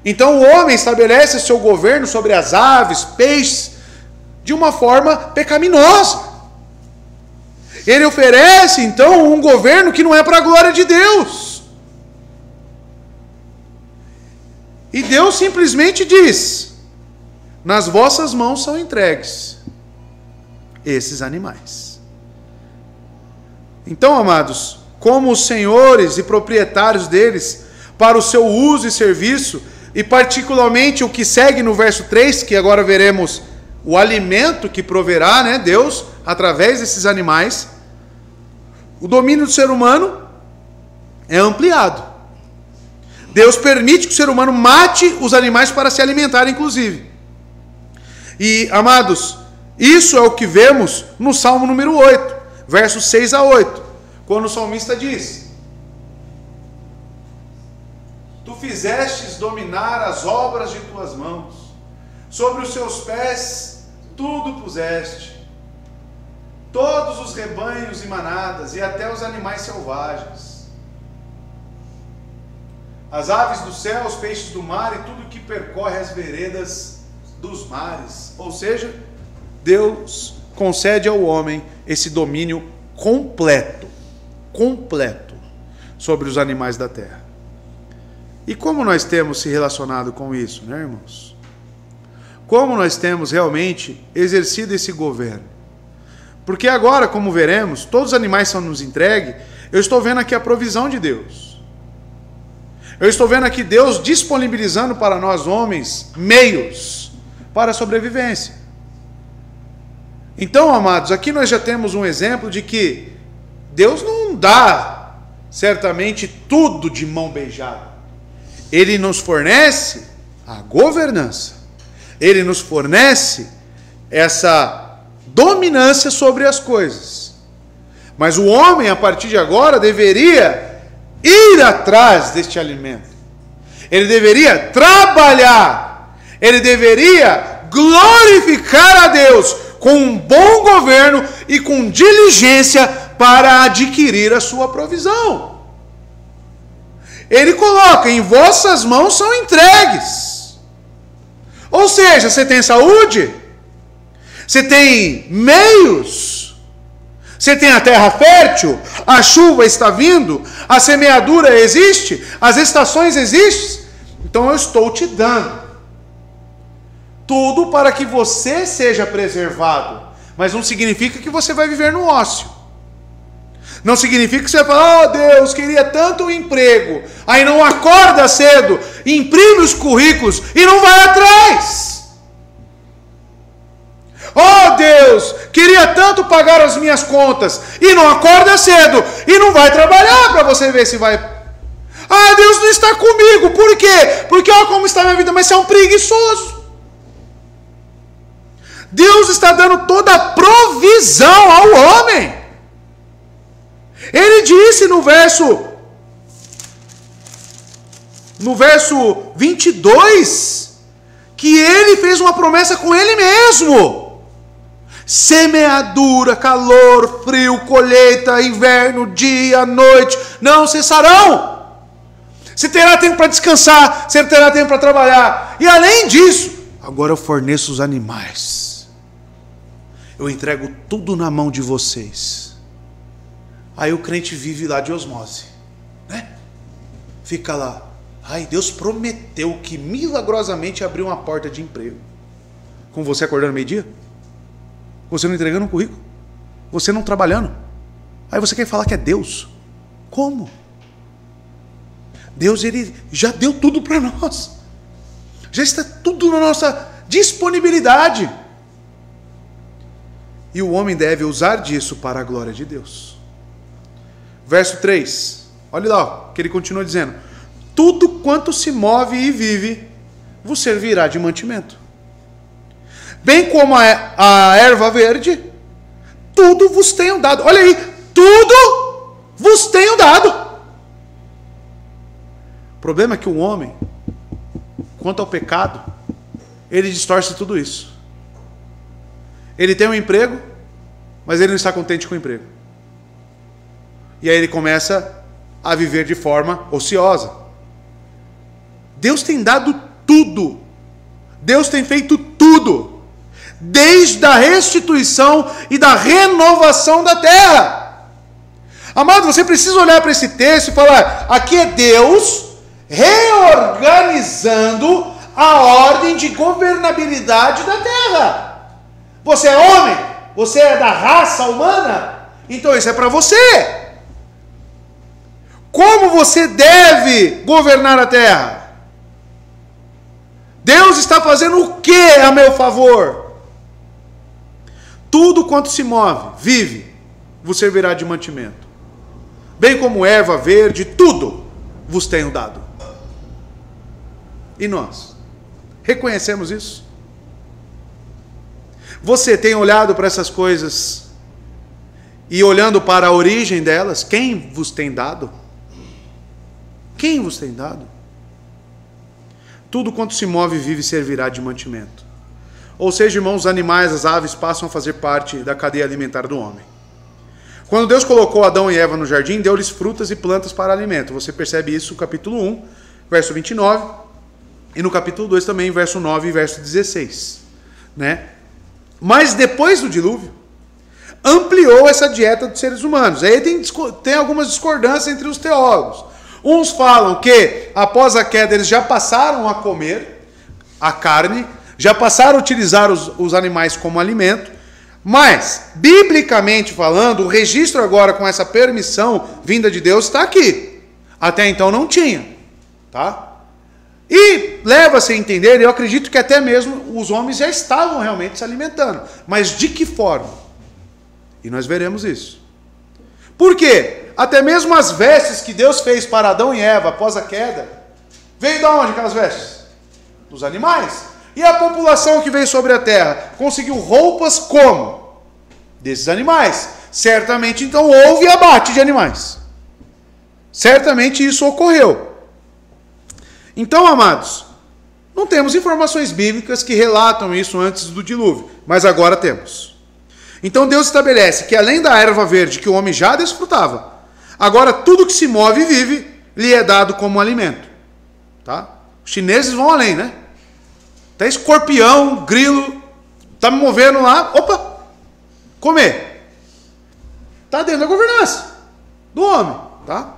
Então o homem estabelece seu governo sobre as aves, peixes, de uma forma pecaminosa. Ele oferece, então, um governo que não é para a glória de Deus. E Deus simplesmente diz: nas vossas mãos são entregues esses animais. Então, amados, como os senhores e proprietários deles, para o seu uso e serviço, e particularmente o que segue no verso 3, que agora veremos o alimento que proverá, né, Deus, através desses animais, o domínio do ser humano é ampliado. Deus permite que o ser humano mate os animais para se alimentar, inclusive. E, amados, isso é o que vemos no Salmo número 8, versos 6 a 8, quando o salmista diz: Tu fizestes dominar as obras de tuas mãos, sobre os seus pés tudo puseste, todos os rebanhos e manadas, e até os animais selvagens. as aves do céu, os peixes do mar e tudo que percorre as veredas dos mares. Ou seja, Deus concede ao homem esse domínio completo sobre os animais da terra. E como nós temos se relacionado com isso, né, irmãos? Como nós temos realmente exercido esse governo? Porque agora, como veremos, todos os animais são nos entregues. Eu estou vendo aqui a provisão de Deus. Eu estou vendo aqui Deus disponibilizando para nós homens meios para a sobrevivência. Então, amados, aqui nós já temos um exemplo de que Deus não dá certamente tudo de mão beijada. Ele nos fornece a governança. Ele nos fornece essa dominância sobre as coisas. Mas o homem, a partir de agora, deveria ir atrás deste alimento. Ele deveria trabalhar. Ele deveria glorificar a Deus com um bom governo e com diligência para adquirir a sua provisão. Ele coloca: em vossas mãos são entregues. Ou seja, você tem saúde, você tem meios, você tem a terra fértil, a chuva está vindo, a semeadura existe, as estações existem. Então eu estou te dando tudo para que você seja preservado. Mas não significa que você vai viver no ócio. Não significa que você vai falar: oh Deus, queria tanto um emprego. Aí não acorda cedo, imprime os currículos e não vai atrás. Oh Deus, queria tanto pagar as minhas contas. E não acorda cedo e não vai trabalhar para você ver se vai. Ah, Deus não está comigo. Por quê? Porque olha como está a minha vida. Mas você é um preguiçoso. Deus está dando toda a provisão ao homem. Ele disse no verso 22 que ele fez uma promessa com ele mesmo: semeadura, calor, frio, colheita, inverno, dia, noite não cessarão. Você terá tempo para descansar, você terá tempo para trabalhar. E além disso, agora eu forneço os animais. Eu entrego tudo na mão de vocês. Aí o crente vive lá de osmose, né? Fica lá. Ai, Deus prometeu que milagrosamente abriu uma porta de emprego. Com você acordando meio-dia? Você não entregando um currículo? Você não trabalhando? Aí você quer falar que é Deus? Como? Deus, ele já deu tudo para nós. Já está tudo na nossa disponibilidade. E o homem deve usar disso para a glória de Deus. Verso 3, olha lá, que ele continua dizendo: tudo quanto se move e vive vos servirá de mantimento. Bem como a erva verde, tudo vos tenho dado. Olha aí, tudo vos tenho dado. O problema é que o homem, quanto ao pecado, ele distorce tudo isso. Ele tem um emprego, mas ele não está contente com o emprego. E aí ele começa a viver de forma ociosa. Deus tem dado tudo. Deus tem feito tudo. Desde a restituição e da renovação da terra. Amado, você precisa olhar para esse texto e falar: aqui é Deus reorganizando a ordem de governabilidade da terra. Você é homem? Você é da raça humana? Então isso é para você. Como você deve governar a terra? Deus está fazendo o que a meu favor? Tudo quanto se move, vive, vos servirá de mantimento. Bem como erva verde, tudo vos tenho dado. E nós? Reconhecemos isso? Você tem olhado para essas coisas e olhando para a origem delas, quem vos tem dado? Quem vos tem dado? Tudo quanto se move e vive servirá de mantimento. Ou seja, irmãos, os animais, as aves passam a fazer parte da cadeia alimentar do homem. Quando Deus colocou Adão e Eva no jardim, deu-lhes frutas e plantas para alimento. Você percebe isso no capítulo 1, verso 29, e no capítulo 2 também, verso 9 e verso 16. Né? Mas depois do dilúvio, ampliou essa dieta dos seres humanos. Aí tem algumas discordâncias entre os teólogos. Uns falam que após a queda eles já passaram a comer a carne, já passaram a utilizar os animais como alimento, mas, biblicamente falando, o registro agora com essa permissão vinda de Deus está aqui. Até então não tinha. Tá? E leva-se a entender, eu acredito que até mesmo os homens já estavam realmente se alimentando. Mas de que forma? E nós veremos isso. Por quê? Até mesmo as vestes que Deus fez para Adão e Eva após a queda, veio de onde aquelas vestes? Dos animais. E a população que veio sobre a terra conseguiu roupas como? Desses animais. Certamente então houve abate de animais. Certamente isso ocorreu. Então, amados, não temos informações bíblicas que relatam isso antes do dilúvio, mas agora temos. Então Deus estabelece que além da erva verde que o homem já desfrutava, agora tudo que se move e vive lhe é dado como alimento. Tá? Os chineses vão além, né? Até escorpião, grilo, tá me movendo lá, opa, comer. Tá dentro da governança do homem, tá?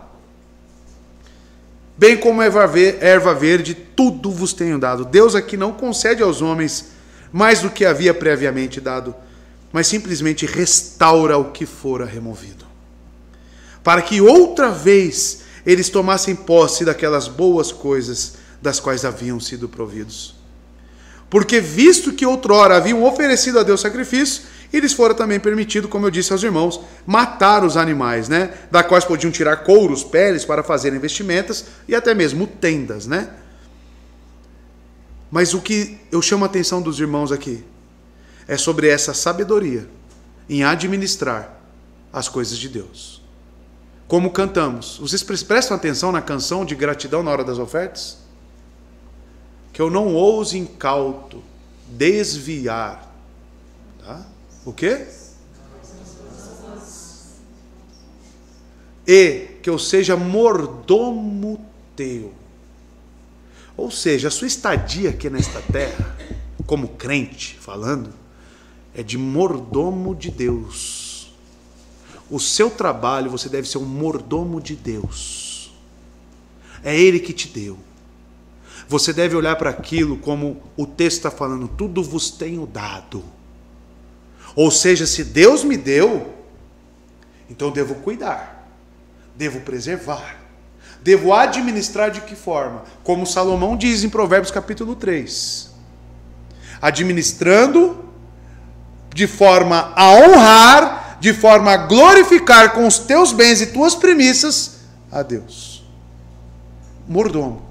Bem como erva verde, tudo vos tenho dado. Deus aqui não concede aos homens mais do que havia previamente dado, mas simplesmente restaura o que fora removido, para que outra vez eles tomassem posse daquelas boas coisas das quais haviam sido providos. Porque visto que outrora haviam oferecido a Deus sacrifício, eles fora também permitido, como eu disse aos irmãos, matar os animais, né? Da quais podiam tirar couros, peles para fazerem vestimentas e até mesmo tendas, né? Mas o que eu chamo a atenção dos irmãos aqui é sobre essa sabedoria em administrar as coisas de Deus. Como cantamos. Vocês prestam atenção na canção de gratidão na hora das ofertas? Que eu não ouse incauto desviar. Tá? O quê? E que eu seja mordomo teu. Ou seja, a sua estadia aqui nesta terra, como crente falando, é de mordomo de Deus. O seu trabalho, você deve ser um mordomo de Deus. É Ele que te deu. Você deve olhar para aquilo como o texto está falando, tudo vos tenho dado. Ou seja, se Deus me deu, então eu devo cuidar, devo preservar, devo administrar de que forma? Como Salomão diz em Provérbios capítulo 3. Administrando de forma a honrar, de forma a glorificar com os teus bens e tuas premissas a Deus. Mordomo.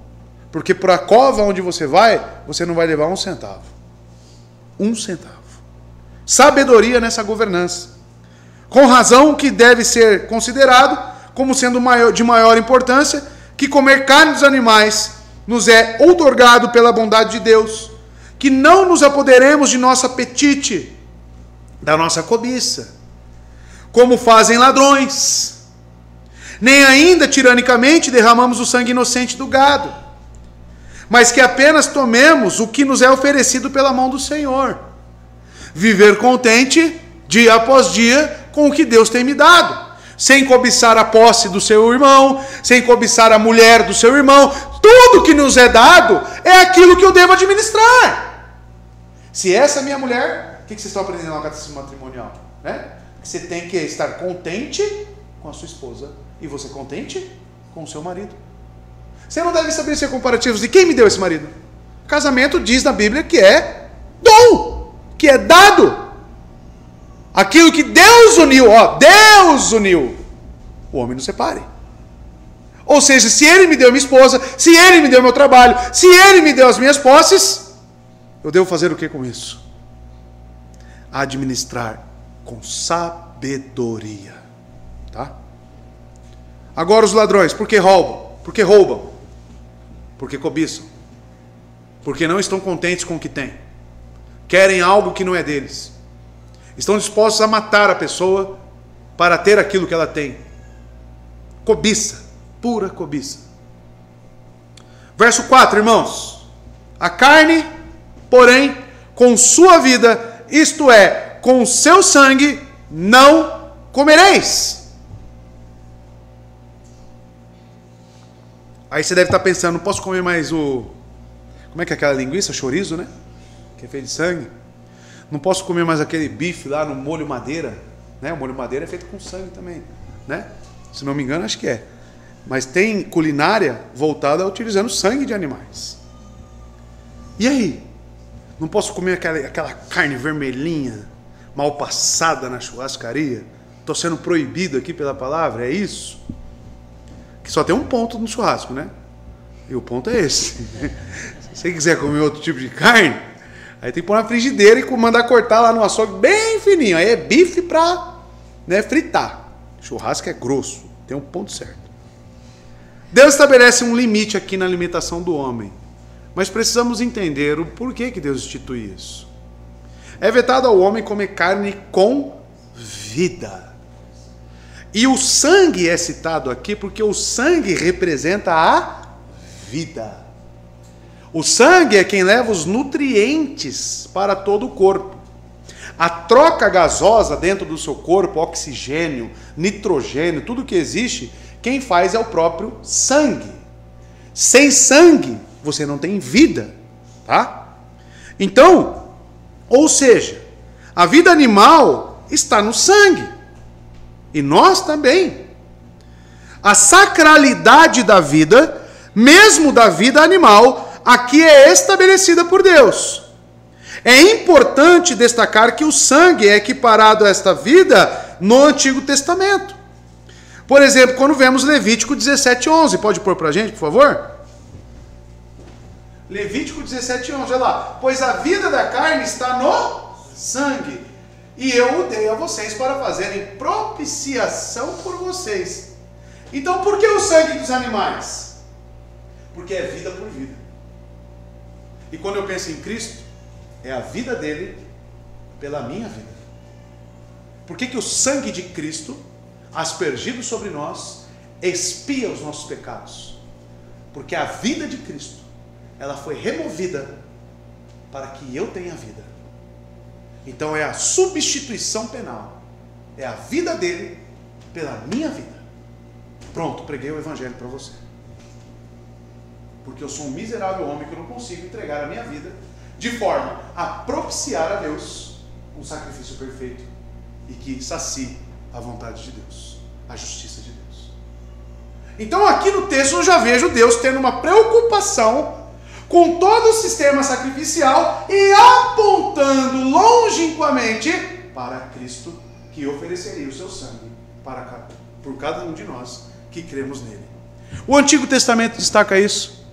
Porque para a cova onde você não vai levar um centavo. Um centavo. Sabedoria nessa governança. Com razão que deve ser considerado como sendo de maior importância, que comer carne dos animais nos é outorgado pela bondade de Deus, que não nos apoderemos de nosso apetite, da nossa cobiça, como fazem ladrões, nem ainda tiranicamente derramamos o sangue inocente do gado, mas que apenas tomemos o que nos é oferecido pela mão do Senhor. Viver contente, dia após dia, com o que Deus tem me dado. Sem cobiçar a posse do seu irmão, sem cobiçar a mulher do seu irmão. Tudo que nos é dado é aquilo que eu devo administrar. Se essa é minha mulher, o que vocês estão aprendendo lá no catecismo matrimonial? Né? Que você tem que estar contente com a sua esposa e você contente com o seu marido. Você não deve estabelecer comparativos de quem me deu esse marido. Casamento diz na Bíblia que é dom, que é dado. Aquilo que Deus uniu, Deus uniu, o homem não separe. Ou seja, se Ele me deu minha esposa, se Ele me deu meu trabalho, se Ele me deu as minhas posses, eu devo fazer o que com isso? Administrar com sabedoria. Tá? Agora os ladrões, por que roubam? Porque roubam. Porque cobiçam. Porque não estão contentes com o que têm. Querem algo que não é deles. Estão dispostos a matar a pessoa para ter aquilo que ela tem. Cobiça. Pura cobiça. Verso 4, irmãos. A carne, porém, com sua vida, isto é, com o seu sangue, não comereis. Aí você deve estar pensando, não posso comer mais o... Como é que é aquela linguiça? Chorizo, né? Que é feito de sangue. Não posso comer mais aquele bife lá no molho madeira, né? O molho madeira é feito com sangue também, né? Se não me engano, acho que é. Mas tem culinária voltada utilizando sangue de animais. E aí? Não posso comer aquela carne vermelhinha, mal passada na churrascaria? Estou sendo proibido aqui pela palavra, é isso? Que só tem um ponto no churrasco, né? E o ponto é esse. Se você quiser comer outro tipo de carne, aí tem que pôr na frigideira e mandar cortar lá no açougue bem fininho. Aí é bife para, né, fritar. Churrasco é grosso, tem um ponto certo. Deus estabelece um limite aqui na alimentação do homem. Mas precisamos entender o porquê que Deus institui isso. É vetado ao homem comer carne com vida. E o sangue é citado aqui porque o sangue representa a vida. O sangue é quem leva os nutrientes para todo o corpo. A troca gasosa dentro do seu corpo, oxigênio, nitrogênio, tudo que existe, quem faz é o próprio sangue. Sem sangue, você não tem vida, tá? Então, ou seja, a vida animal está no sangue. E nós também. A sacralidade da vida, mesmo da vida animal, aqui é estabelecida por Deus. É importante destacar que o sangue é equiparado a esta vida no Antigo Testamento. Por exemplo, quando vemos Levítico 17:11, pode pôr para a gente, por favor? Levítico 17:11, olha lá. Pois a vida da carne está no sangue, e eu o dei a vocês para fazerem propiciação por vocês. Então, por que o sangue dos animais? Porque é vida por vida. E quando eu penso em Cristo, é a vida dele pela minha vida. Por que o sangue de Cristo, aspergido sobre nós, expia os nossos pecados? Porque a vida de Cristo, ela foi removida para que eu tenha vida. Então é a substituição penal. É a vida dele pela minha vida. Pronto, preguei o evangelho para você. Porque eu sou um miserável homem que eu não consigo entregar a minha vida de forma a propiciar a Deus um sacrifício perfeito e que sacie a vontade de Deus, a justiça de Deus. Então aqui no texto eu já vejo Deus tendo uma preocupação com todo o sistema sacrificial e apontando longínquamente para Cristo, que ofereceria o seu sangue por cada um de nós que cremos nele. O Antigo Testamento destaca isso.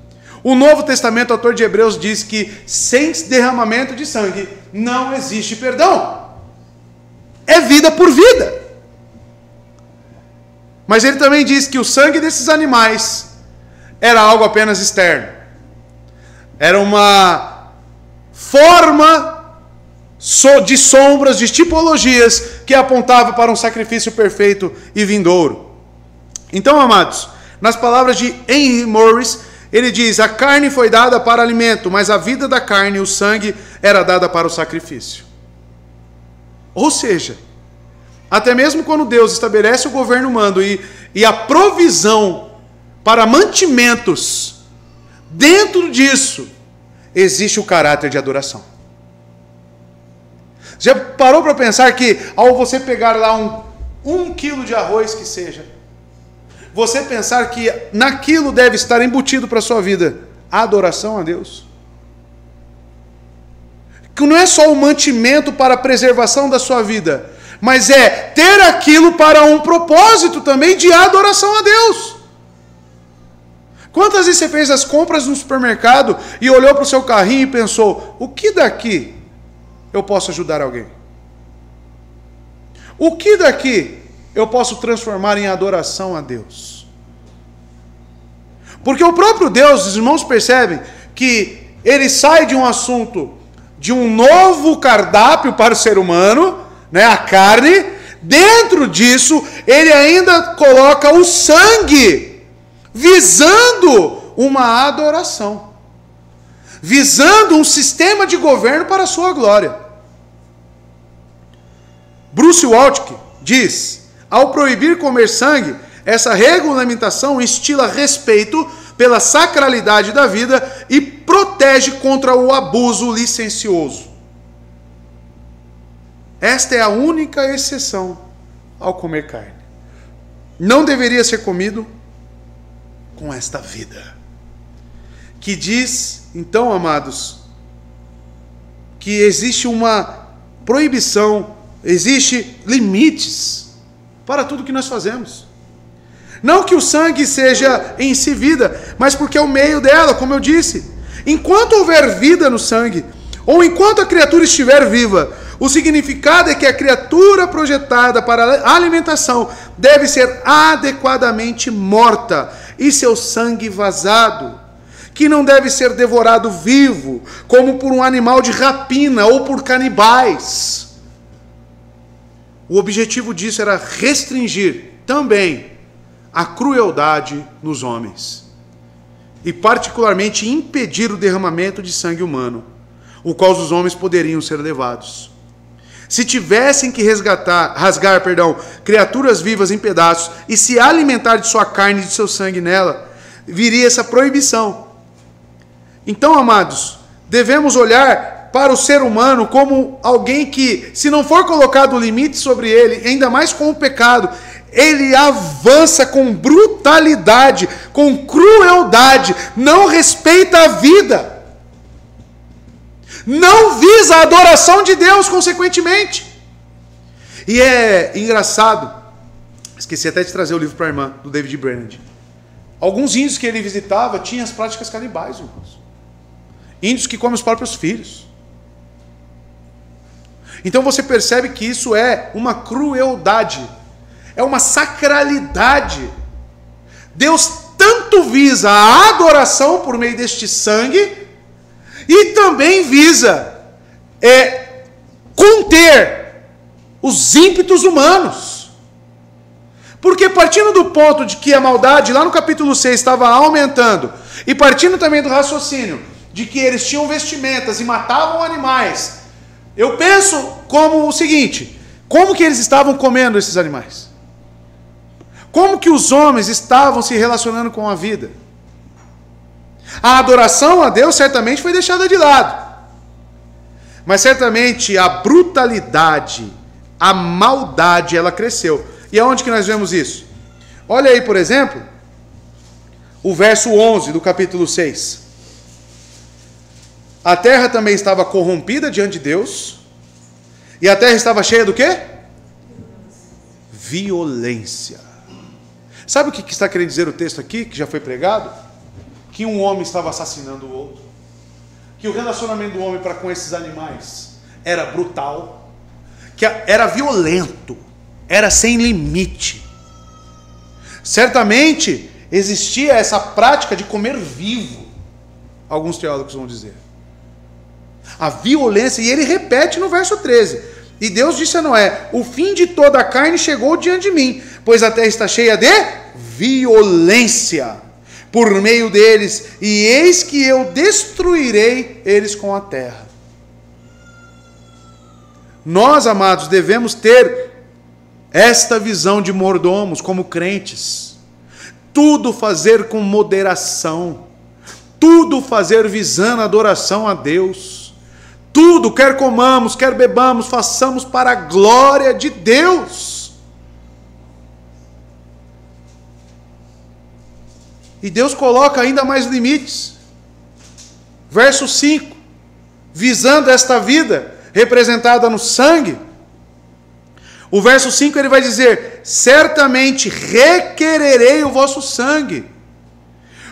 O Novo Testamento, o autor de Hebreus, diz que sem derramamento de sangue não existe perdão. É vida por vida. Mas ele também diz que o sangue desses animais era algo apenas externo. Era uma forma de sombras, de tipologias que apontava para um sacrifício perfeito e vindouro. Então, amados, nas palavras de Henry Morris, ele diz: a carne foi dada para alimento, mas a vida da carne, o sangue, era dada para o sacrifício. Ou seja, até mesmo quando Deus estabelece o governo humano e a provisão para mantimentos, dentro disso existe o caráter de adoração. Já parou para pensar que ao você pegar lá um quilo de arroz que seja, você pensar que naquilo deve estar embutido para a sua vida a adoração a Deus? Que não é só o mantimento para a preservação da sua vida, mas é ter aquilo para um propósito também de adoração a Deus. Quantas vezes você fez as compras no supermercado e olhou para o seu carrinho e pensou: o que daqui eu posso ajudar alguém? O que daqui eu posso transformar em adoração a Deus? Porque o próprio Deus, os irmãos percebem que ele sai de um assunto, de um novo cardápio para o ser humano, né, a carne. Dentro disso, ele ainda coloca o sangue, visando uma adoração, visando um sistema de governo para a sua glória. Bruce Waltke diz: ao proibir comer sangue, essa regulamentação instila respeito pela sacralidade da vida e protege contra o abuso licencioso. Esta é a única exceção ao comer carne. Não deveria ser comido com esta vida. Que diz, então, amados, que existe uma proibição, existe limites para tudo que nós fazemos. Não que o sangue seja em si vida, mas porque é o meio dela, como eu disse. Enquanto houver vida no sangue, ou enquanto a criatura estiver viva, o significado é que a criatura projetada para a alimentação deve ser adequadamente morta e seu sangue vazado, que não deve ser devorado vivo, como por um animal de rapina ou por canibais. O objetivo disso era restringir também a crueldade nos homens, e particularmente impedir o derramamento de sangue humano, o qual os homens poderiam ser levados. Se tivessem que rasgar criaturas vivas em pedaços e se alimentar de sua carne e de seu sangue nela, viria essa proibição. Então, amados, devemos olhar para o ser humano como alguém que, se não for colocado limite sobre ele, ainda mais com o pecado, ele avança com brutalidade, com crueldade, não respeita a vida, não visa a adoração de Deus, consequentemente. E é engraçado, esqueci até de trazer o livro para a irmã, do David Brainerd. Alguns índios que ele visitava tinham as práticas canibais, irmãos. Índios que comem os próprios filhos. Então você percebe que isso é uma crueldade, é uma sacralidade. Deus tanto visa a adoração por meio deste sangue, e também visa conter os ímpetos humanos. Porque partindo do ponto de que a maldade lá no capítulo 6 estava aumentando, e partindo também do raciocínio de que eles tinham vestimentas e matavam animais, eu penso como o seguinte: como que eles estavam comendo esses animais? Como que os homens estavam se relacionando com a vida? A adoração a Deus certamente foi deixada de lado, mas certamente a brutalidade, a maldade, ela cresceu. E aonde que nós vemos isso? Olha aí, por exemplo, o verso 11 do capítulo 6. A terra também estava corrompida diante de Deus, e a terra estava cheia do quê? Violência. Sabe o que está querendo dizer o texto aqui, que já foi pregado? Que um homem estava assassinando o outro, que o relacionamento do homem para com esses animais era brutal, que era violento, era sem limite. Certamente existia essa prática de comer vivo, alguns teólogos vão dizer. A violência, e ele repete no verso 13: e Deus disse a Noé: o fim de toda a carne chegou diante de mim, pois a terra está cheia de violência por meio deles, e eis que eu destruirei eles com a terra. Nós, amados, devemos ter esta visão de mordomos como crentes. Tudo fazer com moderação, tudo fazer visando a adoração a Deus. Tudo, quer comamos, quer bebamos, façamos para a glória de Deus. E Deus coloca ainda mais limites. Verso 5. Visando esta vida representada no sangue. O verso 5 ele vai dizer: certamente requererei o vosso sangue,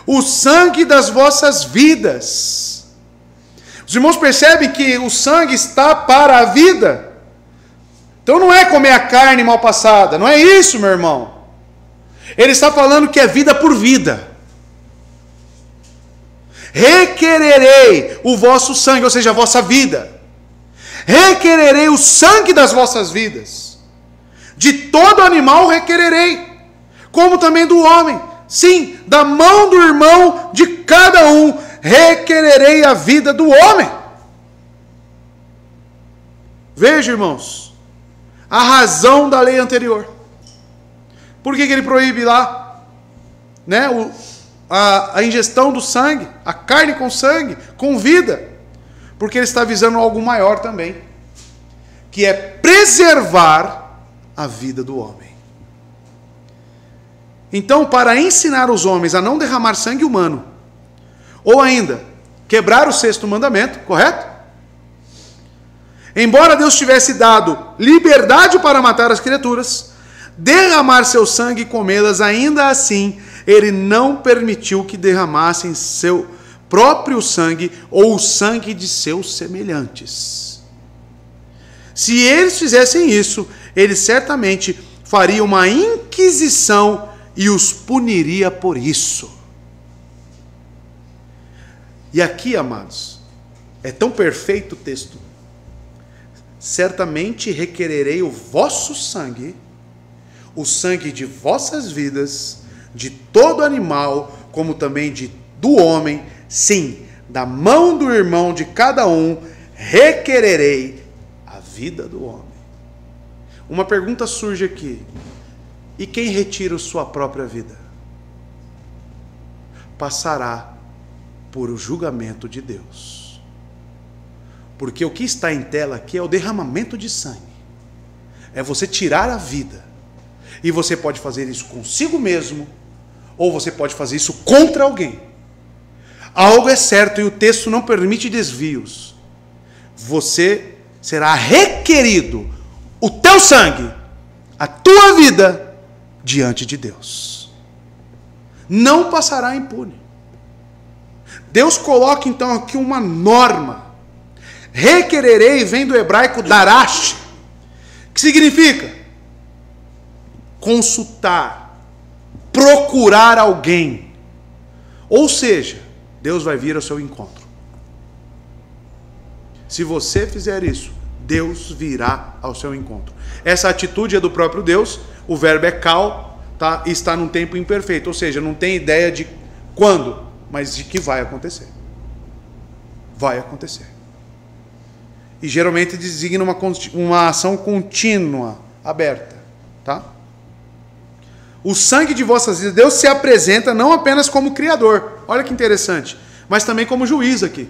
o sangue das vossas vidas. Os irmãos percebem que o sangue está para a vida? Então não é comer a carne mal passada, não é isso, meu irmão. Ele está falando que é vida por vida. Requererei o vosso sangue, ou seja, a vossa vida. Requererei o sangue das vossas vidas. De todo animal requererei, como também do homem, sim, da mão do irmão de cada um, requererei a vida do homem. Veja, irmãos, a razão da lei anterior. Por que ele proíbe lá, né, a ingestão do sangue, a carne com sangue, com vida? Porque ele está visando algo maior também, que é preservar a vida do homem. Então, para ensinar os homens a não derramar sangue humano, ou ainda, quebrar o 6º mandamento, correto? Embora Deus tivesse dado liberdade para matar as criaturas, derramar seu sangue e comê-las, ainda assim, ele não permitiu que derramassem seu próprio sangue ou o sangue de seus semelhantes. Se eles fizessem isso, ele certamente faria uma inquisição e os puniria por isso. E aqui, amados, é tão perfeito o texto. Certamente requererei o vosso sangue, o sangue de vossas vidas, de todo animal, como também do homem, sim, da mão do irmão de cada um, requererei a vida do homem. Uma pergunta surge aqui. E quem retira sua própria vida? Passará por o julgamento de Deus. Porque o que está em tela aqui é o derramamento de sangue. É você tirar a vida. E você pode fazer isso consigo mesmo, ou você pode fazer isso contra alguém. Algo é certo e o texto não permite desvios. Você será requerido o teu sangue, a tua vida, diante de Deus. Não passará impune. Deus coloca então aqui uma norma. Requererei vem do hebraico darash, que significa consultar, procurar alguém. Ou seja, Deus vai vir ao seu encontro. Se você fizer isso, Deus virá ao seu encontro. Essa atitude é do próprio Deus. O verbo é kal, tá? E está num tempo imperfeito, ou seja, não tem ideia de quando, mas de que vai acontecer. Vai acontecer. E geralmente designa uma ação contínua, aberta, tá? O sangue de vossas vidas, Deus se apresenta não apenas como Criador, olha que interessante, mas também como juiz aqui.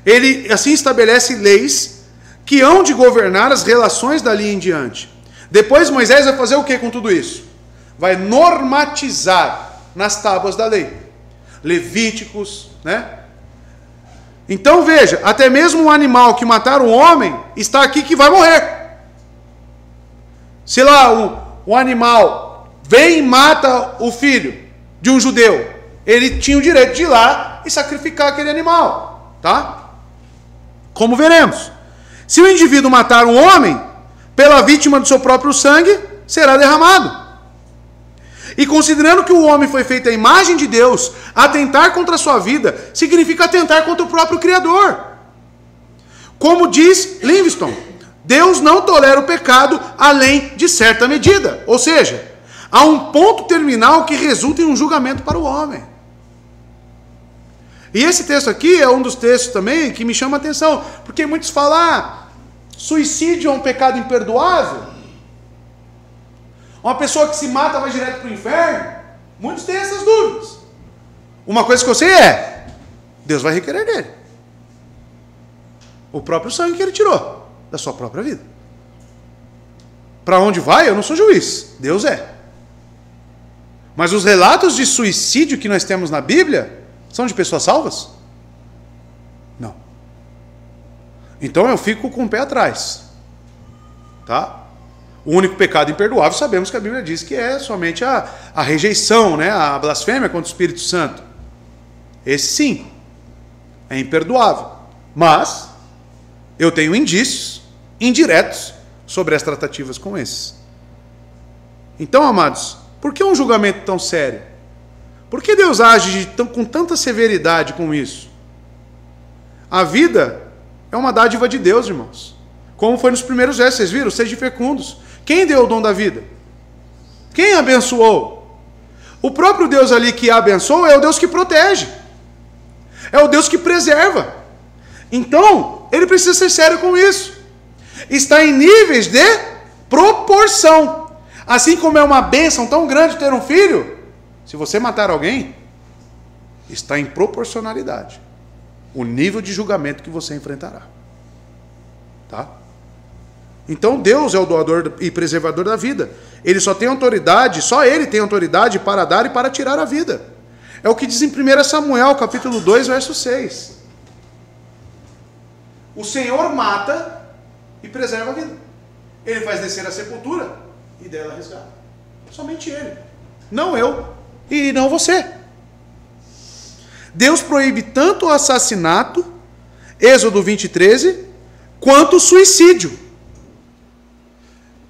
Ele assim estabelece leis que hão de governar as relações dali em diante. Depois Moisés vai fazer o que com tudo isso? Vai normatizar nas tábuas da lei. Levíticos, né? Então veja, até mesmo um animal que matar um homem está aqui que vai morrer. Se lá um animal vem e mata o filho de um judeu, ele tinha o direito de ir lá e sacrificar aquele animal, tá? Como veremos. Se o indivíduo matar um homem, pela vítima do seu próprio sangue, será derramado. E considerando que o homem foi feito à imagem de Deus, atentar contra a sua vida significa atentar contra o próprio Criador. Como diz Livingstone, Deus não tolera o pecado além de certa medida. Ou seja, há um ponto terminal que resulta em um julgamento para o homem. E esse texto aqui é um dos textos também que me chama a atenção, porque muitos falam, suicídio é um pecado imperdoável? Uma pessoa que se mata vai direto para o inferno? Muitos têm essas dúvidas. Uma coisa que eu sei é, Deus vai requerer dele o próprio sangue que ele tirou da sua própria vida. Para onde vai? Eu não sou juiz, Deus é. Mas os relatos de suicídio que nós temos na Bíblia são de pessoas salvas? Não. Então eu fico com o pé atrás. Tá? O único pecado imperdoável, sabemos que a Bíblia diz que é somente a rejeição, né? A blasfêmia contra o Espírito Santo. Esse sim, é imperdoável. Mas eu tenho indícios indiretos sobre as tratativas com esses. Então, amados, por que um julgamento tão sério? Por que Deus age com tanta severidade com isso? A vida é uma dádiva de Deus, irmãos. Como foi nos primeiros versos, vocês viram? Sejam fecundos. Quem deu o dom da vida? Quem abençoou? O próprio Deus ali que abençoa é o Deus que protege. É o Deus que preserva. Então, ele precisa ser sério com isso. Está em níveis de proporção. Assim como é uma bênção tão grande ter um filho, se você matar alguém, está em proporcionalidade o nível de julgamento que você enfrentará. Tá? Então Deus é o doador e preservador da vida. Ele só tem autoridade, só ele tem autoridade para dar e para tirar a vida. É o que diz em 1 Samuel, capítulo 2, verso 6. O Senhor mata e preserva a vida. Ele faz descer a sepultura e dela resgata. Somente ele. Não eu e não você. Deus proíbe tanto o assassinato, Êxodo 20:13, quanto o suicídio.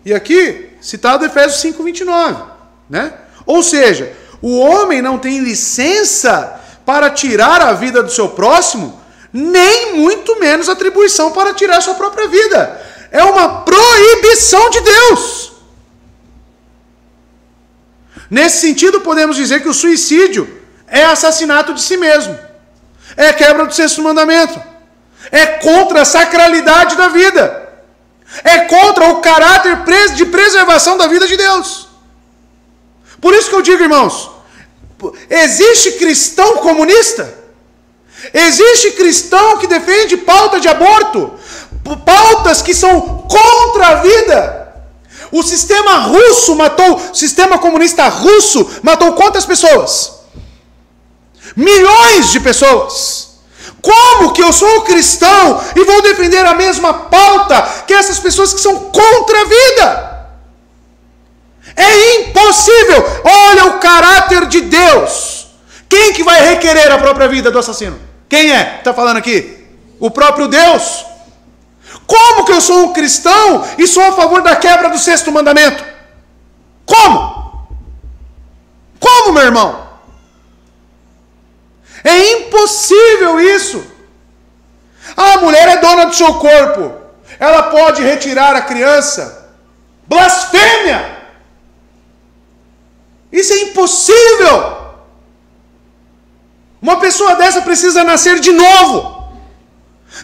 E aqui, citado Efésios 5:29, né? Ou seja, o homem não tem licença para tirar a vida do seu próximo, nem muito menos atribuição para tirar a sua própria vida. É uma proibição de Deus. Nesse sentido, podemos dizer que o suicídio é assassinato de si mesmo. É quebra do sexto mandamento. É contra a sacralidade da vida. É contra o caráter de preservação da vida de Deus. Por isso que eu digo, irmãos, existe cristão comunista? Existe cristão que defende pauta de aborto? Pautas que são contra a vida? O sistema russo matou, o sistema comunista russo matou quantas pessoas? Milhões de pessoas. Como que eu sou cristão e vou defender a mesma pauta que essas pessoas que são contra a vida? É impossível. Olha o caráter de Deus. Quem que vai requerer a própria vida do assassino? Quem é? Está falando aqui? O próprio Deus. Como que eu sou um cristão e sou a favor da quebra do sexto mandamento? Como? Como, meu irmão? É impossível isso. A mulher é dona do seu corpo. Ela pode retirar a criança. Blasfêmia! Isso é impossível. Uma pessoa dessa precisa nascer de novo.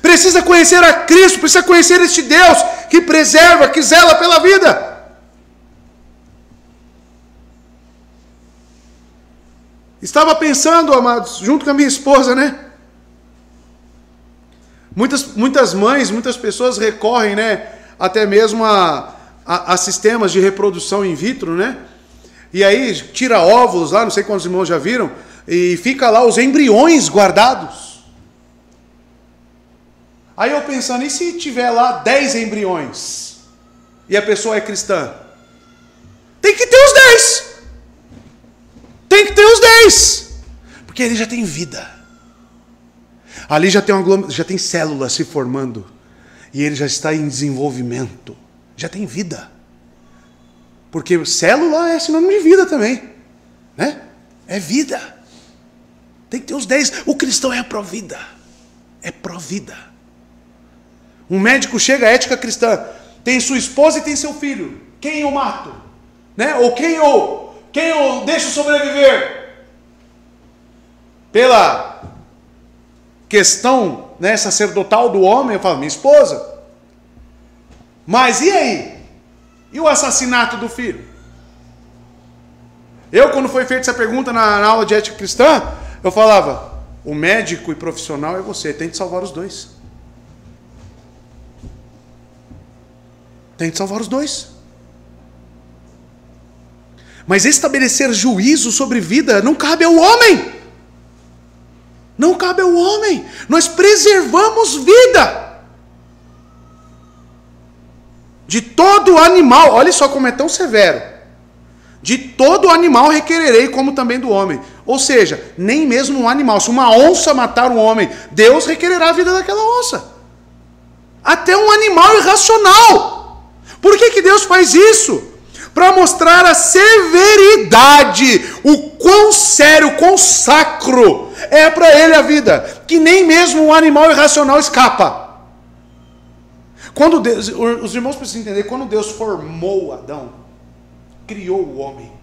Precisa conhecer a Cristo, precisa conhecer este Deus que preserva, que zela pela vida. Estava pensando, amados, junto com a minha esposa, né? Muitas mães, muitas pessoas recorrem, né? Até mesmo a sistemas de reprodução in vitro, né? E aí tira óvulos lá, não sei quantos irmãos já viram, e fica lá os embriões guardados. Aí eu pensando, e se tiver lá 10 embriões? E a pessoa é cristã? Tem que ter os 10. Tem que ter os 10. Porque ele já tem vida. Ali já tem célula se formando. E ele já está em desenvolvimento. Já tem vida. Porque célula é sinônimo de vida também. Né? É vida. Tem que ter os 10. O cristão é pró-vida. É pró-vida. Um médico chega à ética cristã. Tem sua esposa e tem seu filho. Quem eu mato? Né? Ou quem eu deixo sobreviver? Pela questão, né, sacerdotal do homem, eu falo, minha esposa. Mas e aí? E o assassinato do filho? Eu, quando foi feita essa pergunta na aula de ética cristã, eu falava, o médico e profissional é você, tem que salvar os dois. Tem que salvar os dois. Mas estabelecer juízo sobre vida não cabe ao homem. Não cabe ao homem. Nós preservamos vida. De todo animal, olha só como é tão severo. De todo animal requererei, como também do homem. Ou seja, nem mesmo um animal. Se uma onça matar um homem, Deus requererá a vida daquela onça. Até um animal irracional. Por que Deus faz isso? Para mostrar a severidade, o quão sério, o quão sacro é para ele a vida, que nem mesmo um animal irracional escapa. Quando Deus, os irmãos precisam entender, quando Deus formou Adão, criou o homem,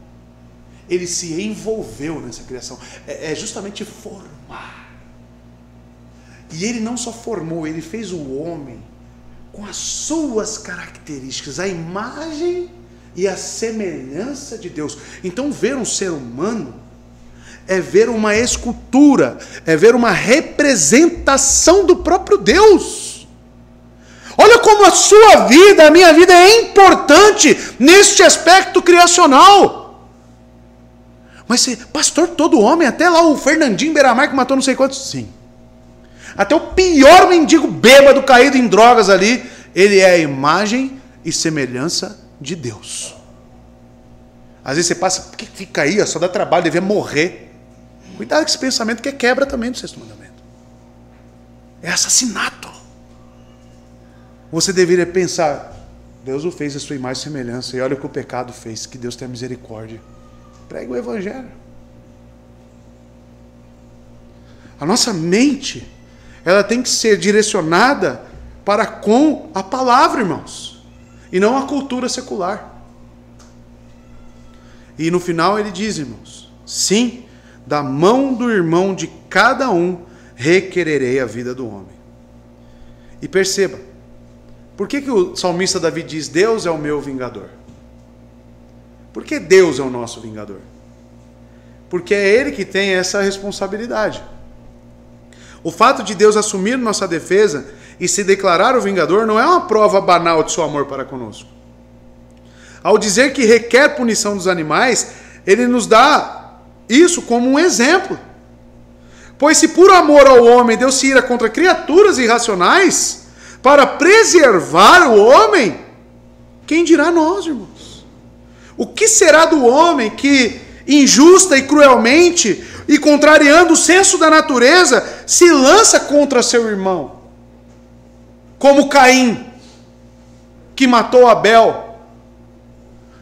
Ele se envolveu nessa criação. É justamente formar. E ele não só formou, ele fez o homem com as suas características, a imagem e a semelhança de Deus. Então, ver um ser humano é ver uma escultura, é ver uma representação do próprio Deus. Olha como a sua vida, a minha vida é importante neste aspecto criacional. Mas, pastor, todo homem, até lá o Fernandinho Beiramar que matou não sei quantos, sim. Até o pior mendigo bêbado caído em drogas ali, ele é a imagem e semelhança de Deus. Às vezes você passa, por que fica aí? Só dá trabalho, devia morrer. Cuidado com esse pensamento que quebra também do sexto mandamento. É assassinato. Você deveria pensar, Deus o fez a sua imagem e semelhança, e olha o que o pecado fez, que Deus tenha misericórdia. Pregue o evangelho. A nossa mente, ela tem que ser direcionada para com a palavra, irmãos, e não a cultura secular. E no final ele diz, irmãos, sim, da mão do irmão de cada um requererei a vida do homem. E perceba, por que o salmista Davi diz, Deus é o meu vingador? Por que Deus é o nosso vingador? Porque é Ele que tem essa responsabilidade. O fato de Deus assumir nossa defesa e se declarar o vingador não é uma prova banal de seu amor para conosco. Ao dizer que requer punição dos animais, Ele nos dá isso como um exemplo. Pois se por amor ao homem Deus se ira contra criaturas irracionais, para preservar o homem, quem dirá nós, irmãos? O que será do homem que, injusta e cruelmente, e contrariando o senso da natureza, se lança contra seu irmão? Como Caim, que matou Abel.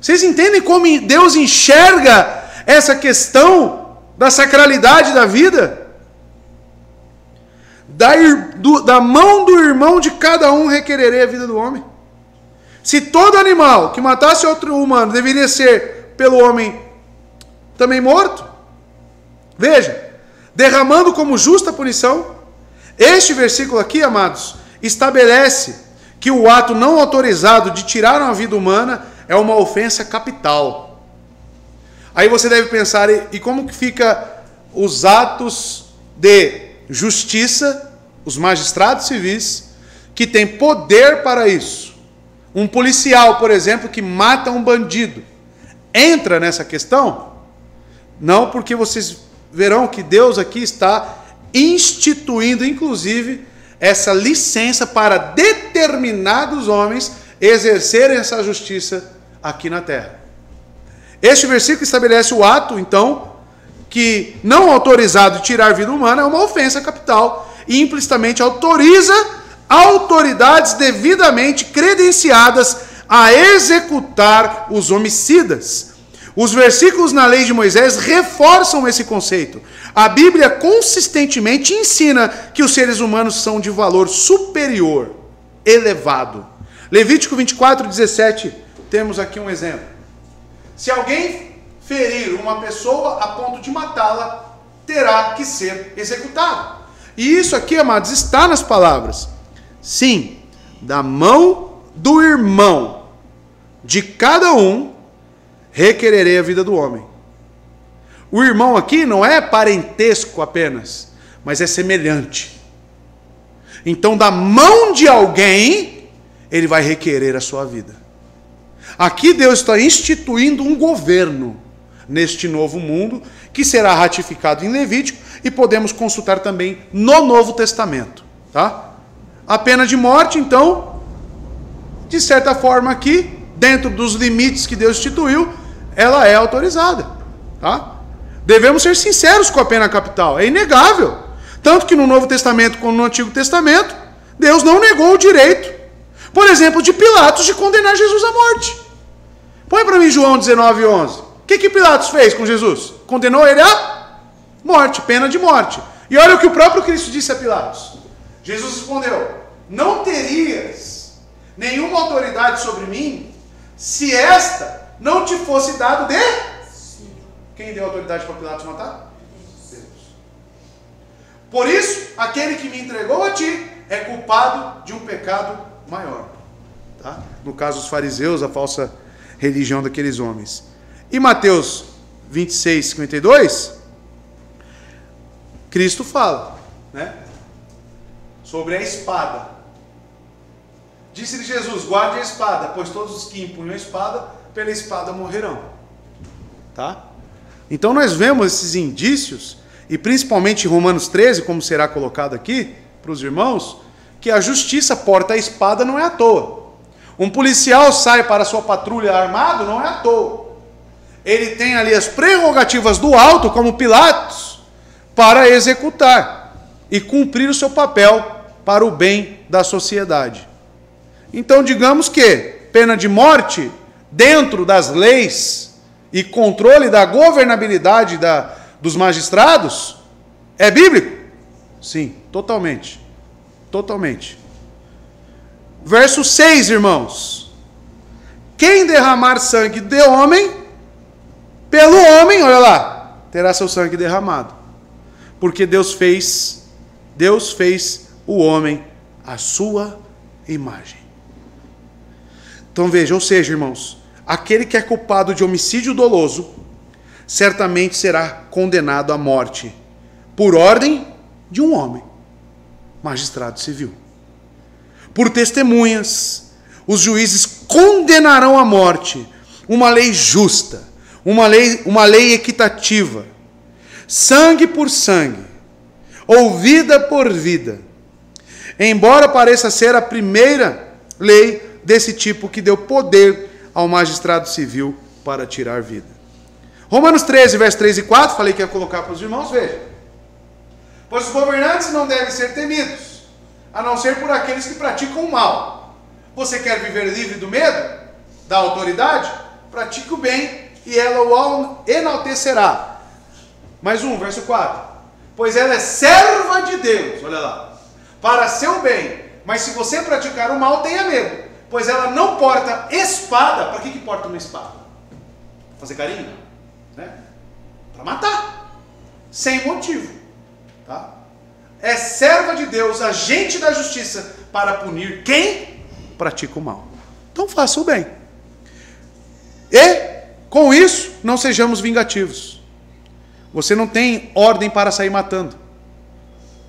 Vocês entendem como Deus enxerga essa questão da sacralidade da vida? Da mão do irmão de cada um requererei a vida do homem. Se todo animal que matasse outro humano deveria ser pelo homem também morto, veja, derramando como justa punição, este versículo aqui, amados, estabelece que o ato não autorizado de tirar uma vida humana é uma ofensa capital. Aí você deve pensar, e como que fica os atos de justiça, os magistrados civis, que têm poder para isso? Um policial, por exemplo, que mata um bandido, entra nessa questão? Não, porque vocês verão que Deus aqui está instituindo, inclusive, essa licença para determinados homens exercerem essa justiça aqui na terra. Este versículo estabelece o ato, então, que não autorizado de tirar vida humana é uma ofensa capital e implicitamente autoriza autoridades devidamente credenciadas a executar os homicidas. Os versículos na lei de Moisés reforçam esse conceito. A Bíblia consistentemente ensina que os seres humanos são de valor superior, elevado. Levítico 24:17, temos aqui um exemplo. Se alguém ferir uma pessoa a ponto de matá-la, terá que ser executado. E isso aqui, amados, está nas palavras. Sim, da mão do irmão de cada um requererei a vida do homem. O irmão aqui não é parentesco apenas, mas é semelhante. Então, da mão de alguém, ele vai requerer a sua vida. Aqui Deus está instituindo um governo neste novo mundo, que será ratificado em Levítico, e podemos consultar também no Novo Testamento. Tá? A pena de morte, então, de certa forma aqui, dentro dos limites que Deus instituiu, ela é autorizada. Tá? Devemos ser sinceros com a pena capital, é inegável. Tanto que no Novo Testamento como no Antigo Testamento, Deus não negou o direito, por exemplo, de Pilatos de condenar Jesus à morte. Põe para mim João 19:11. O que Pilatos fez com Jesus? Condenou ele à morte, pena de morte. E olha o que o próprio Cristo disse a Pilatos. Jesus respondeu: não terias nenhuma autoridade sobre mim se esta não te fosse dado de Quem deu autoridade para Pilatos matar? Deus. Por isso, aquele que me entregou a ti é culpado de um pecado maior. Tá? No caso, os fariseus, a falsa religião daqueles homens. E Mateus 26, 52, Cristo fala, né, sobre a espada. Disse-lhe Jesus: guarde a espada, pois todos os que empunham a espada, pela espada morrerão. Tá? Então nós vemos esses indícios, e principalmente em Romanos 13, como será colocado aqui para os irmãos, que a justiça porta a espada não é à toa. Um policial sai para a sua patrulha armado não é à toa. Ele tem ali as prerrogativas do alto, como Pilatos, para executar e cumprir o seu papel para o bem da sociedade. Então, digamos que pena de morte, dentro das leis e controle da governabilidade dos magistrados, é bíblico? Sim, totalmente. Totalmente. Verso 6, irmãos. Quem derramar sangue de homem, pelo homem, olha lá, terá seu sangue derramado. Porque Deus fez o homem à sua imagem. Então veja, ou seja, irmãos, aquele que é culpado de homicídio doloso, certamente será condenado à morte, por ordem de um homem, magistrado civil. Por testemunhas, os juízes condenarão à morte uma lei justa, uma lei equitativa, sangue por sangue, ou vida por vida. Embora pareça ser a primeira lei desse tipo que deu poder ao magistrado civil para tirar vida. Romanos 13, versos 3 e 4, falei que ia colocar para os irmãos, veja. Pois os governantes não devem ser temidos, a não ser por aqueles que praticam o mal. Você quer viver livre do medo, da autoridade? Pratique o bem e ela o enaltecerá. Mais um, verso 4. Pois ela é serva de Deus, olha lá, para seu bem. Mas se você praticar o mal, tenha medo, pois ela não porta espada. Para que porta uma espada? Para fazer carinho? Né? Para matar. Sem motivo. Tá? É serva de Deus, agente da justiça, para punir quem pratica o mal. Então faça o bem. E, com isso, não sejamos vingativos. Você não tem ordem para sair matando.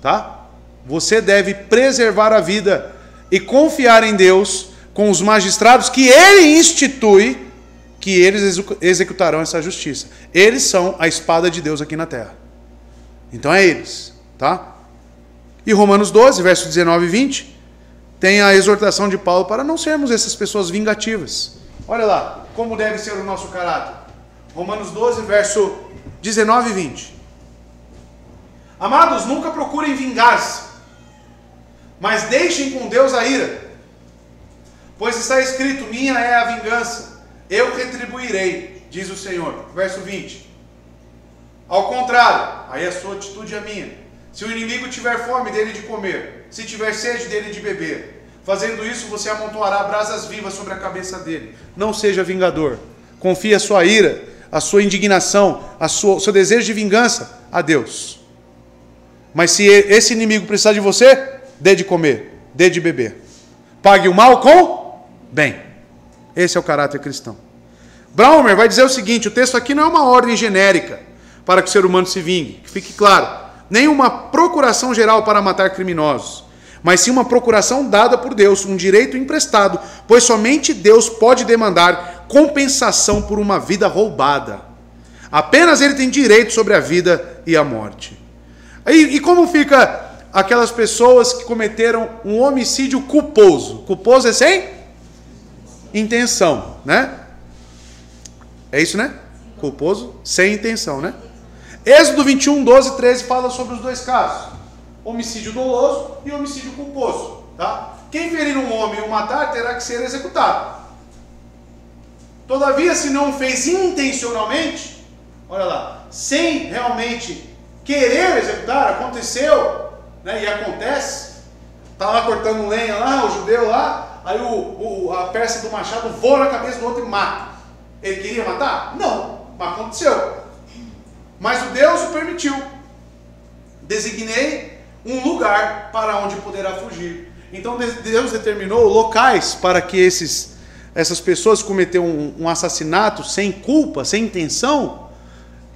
Tá? Você deve preservar a vida e confiar em Deus com os magistrados que Ele institui, que eles executarão essa justiça. Eles são a espada de Deus aqui na terra. Então é eles. Tá? E Romanos 12, versos 19 e 20, tem a exortação de Paulo para não sermos essas pessoas vingativas. Olha lá, como deve ser o nosso caráter. Romanos 12, verso 19 e 20. Amados, nunca procurem vingar-se, mas deixem com Deus a ira. Pois está escrito: minha é a vingança, eu retribuirei, diz o Senhor. Verso 20. Ao contrário, aí a sua atitude é a minha. Se o inimigo tiver fome, dele de comer. Se tiver sede, dele de beber. Fazendo isso, você amontoará brasas vivas sobre a cabeça dele. Não seja vingador. Confie a sua ira, a sua indignação, o seu desejo de vingança a Deus. Mas se esse inimigo precisar de você, dê de comer, dê de beber. Pague o mal com bem. Esse é o caráter cristão. Braumer vai dizer o seguinte: o texto aqui não é uma ordem genérica para que o ser humano se vingue, que fique claro. Nem uma procuração geral para matar criminosos, mas sim uma procuração dada por Deus, um direito emprestado, pois somente Deus pode demandar compensação por uma vida roubada. Apenas Ele tem direito sobre a vida e a morte. E como fica aquelas pessoas que cometeram um homicídio culposo? Culposo é sem intenção, né? É isso, né? Culposo sem intenção, né? Êxodo 21, 12 e 13 fala sobre os dois casos: homicídio doloso e homicídio culposo. Tá? Quem ferir um homem ou matar terá que ser executado. Todavia, se não fez intencionalmente, olha lá, sem realmente querer executar, aconteceu, né, e acontece, está lá cortando lenha lá, o judeu lá, aí a peça do machado voa na cabeça do outro e mata. Ele queria matar? Não, mas aconteceu. mas o Deus o permitiu. Designei um lugar para onde poderá fugir. Então Deus determinou locais para que essas pessoas que cometeram um assassinato sem culpa, sem intenção,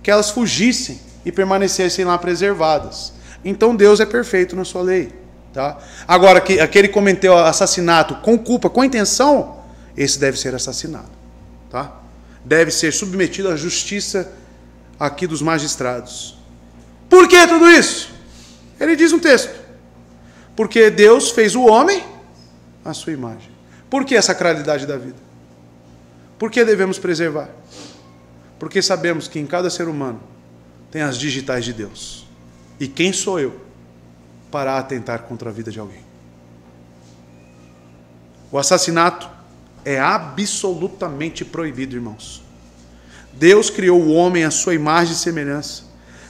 que elas fugissem e permanecessem lá preservadas. Então Deus é perfeito na sua lei. Tá? Agora, aquele que cometeu assassinato com culpa, com intenção, esse deve ser assassinado. Tá? Deve ser submetido à justiça aqui dos magistrados. Por que tudo isso? Ele diz um texto. Porque Deus fez o homem à sua imagem. Por que a sacralidade da vida? Por que devemos preservar? Porque sabemos que em cada ser humano tem as digitais de Deus. E quem sou eu para atentar contra a vida de alguém? O assassinato é absolutamente proibido, irmãos. Deus criou o homem à sua imagem e semelhança.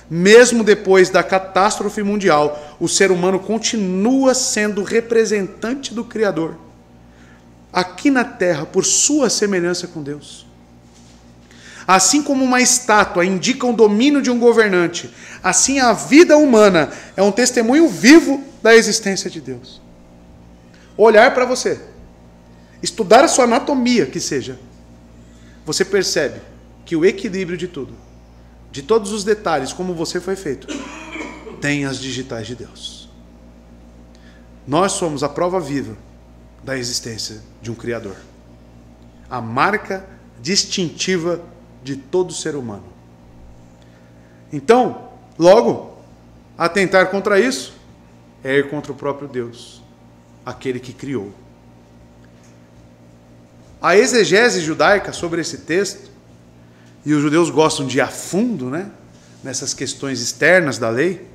Mesmo depois da catástrofe mundial, o ser humano continua sendo representante do Criador aqui na terra por sua semelhança com Deus. Assim como uma estátua indica o domínio de um governante, assim a vida humana é um testemunho vivo da existência de Deus. Olhar para você, estudar a sua anatomia, que seja, você percebe que o equilíbrio de tudo, de todos os detalhes, como você foi feito, tem as digitais de Deus. Nós somos a prova viva da existência de um Criador. A marca distintiva de todo ser humano. Então, logo, atentar contra isso é ir contra o próprio Deus, aquele que criou. A exegese judaica sobre esse texto, e os judeus gostam de ir a fundo, né, nessas questões externas da lei,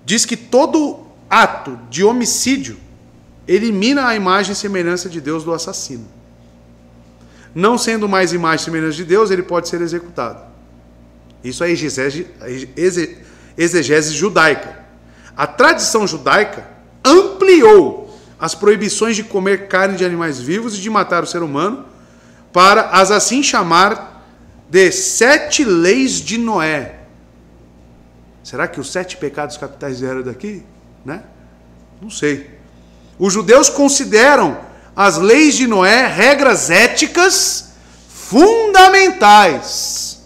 diz que todo ato de homicídio elimina a imagem e semelhança de Deus do assassino. Não sendo mais imagem e semelhança de Deus, ele pode ser executado. Isso é exegese judaica. A tradição judaica ampliou as proibições de comer carne de animais vivos e de matar o ser humano para as assim chamar de 7 leis de Noé. Será que os 7 pecados capitais vieram daqui? Né? Não sei. Os judeus consideram as leis de Noé regras éticas fundamentais,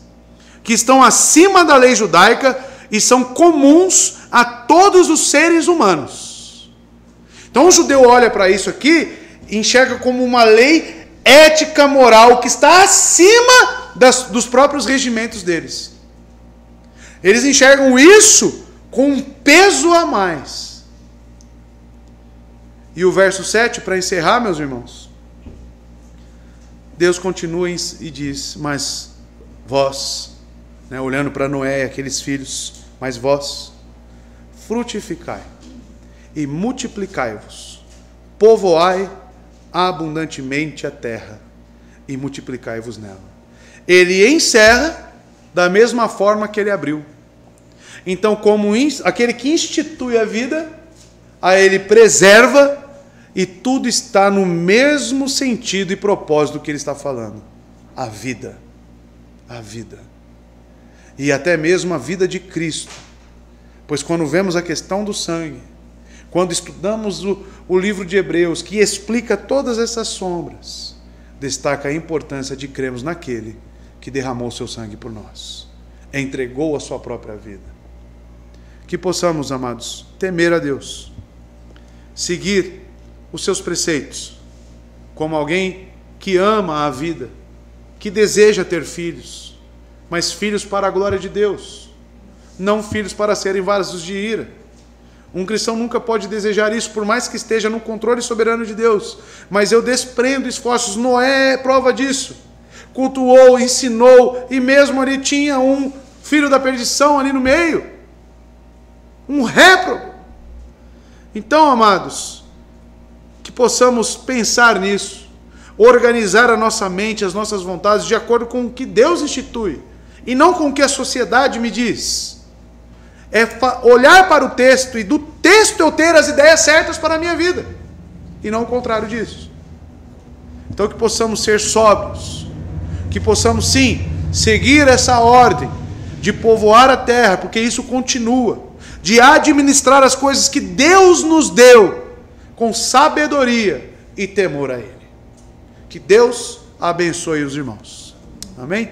que estão acima da lei judaica e são comuns a todos os seres humanos. Então o judeu olha para isso aqui e enxerga como uma lei ética, moral, que está acima dos próprios regimentos deles. Eles enxergam isso com um peso a mais. E o verso 7, para encerrar, meus irmãos, Deus continua e diz, mas vós, né, olhando para Noé e aqueles filhos, mas vós, frutificai e multiplicai-vos, povoai abundantemente a terra e multiplicai-vos nela. Ele encerra da mesma forma que ele abriu. Então, como aquele que institui a vida, a ele preserva, e tudo está no mesmo sentido e propósito do que ele está falando. A vida. A vida. E até mesmo a vida de Cristo. Pois quando vemos a questão do sangue, quando estudamos o livro de Hebreus, que explica todas essas sombras, destaca a importância de crermos naquele que derramou seu sangue por nós, entregou a sua própria vida. Que possamos, amados, temer a Deus, seguir os seus preceitos, como alguém que ama a vida, que deseja ter filhos, mas filhos para a glória de Deus, não filhos para serem vasos de ira. Um cristão nunca pode desejar isso, por mais que esteja no controle soberano de Deus. Mas eu desprendo esforços. Noé é prova disso. Cultuou, ensinou, e mesmo ali tinha um filho da perdição ali no meio. Um réprobo. Então, amados, que possamos pensar nisso, organizar a nossa mente, as nossas vontades, de acordo com o que Deus institui, e não com o que a sociedade me diz. É olhar para o texto e do texto eu ter as ideias certas para a minha vida, e não o contrário disso. Então que possamos ser sóbrios, que possamos sim seguir essa ordem, de povoar a terra, porque isso continua, de administrar as coisas que Deus nos deu com sabedoria e temor a Ele. Que Deus abençoe os irmãos. Amém?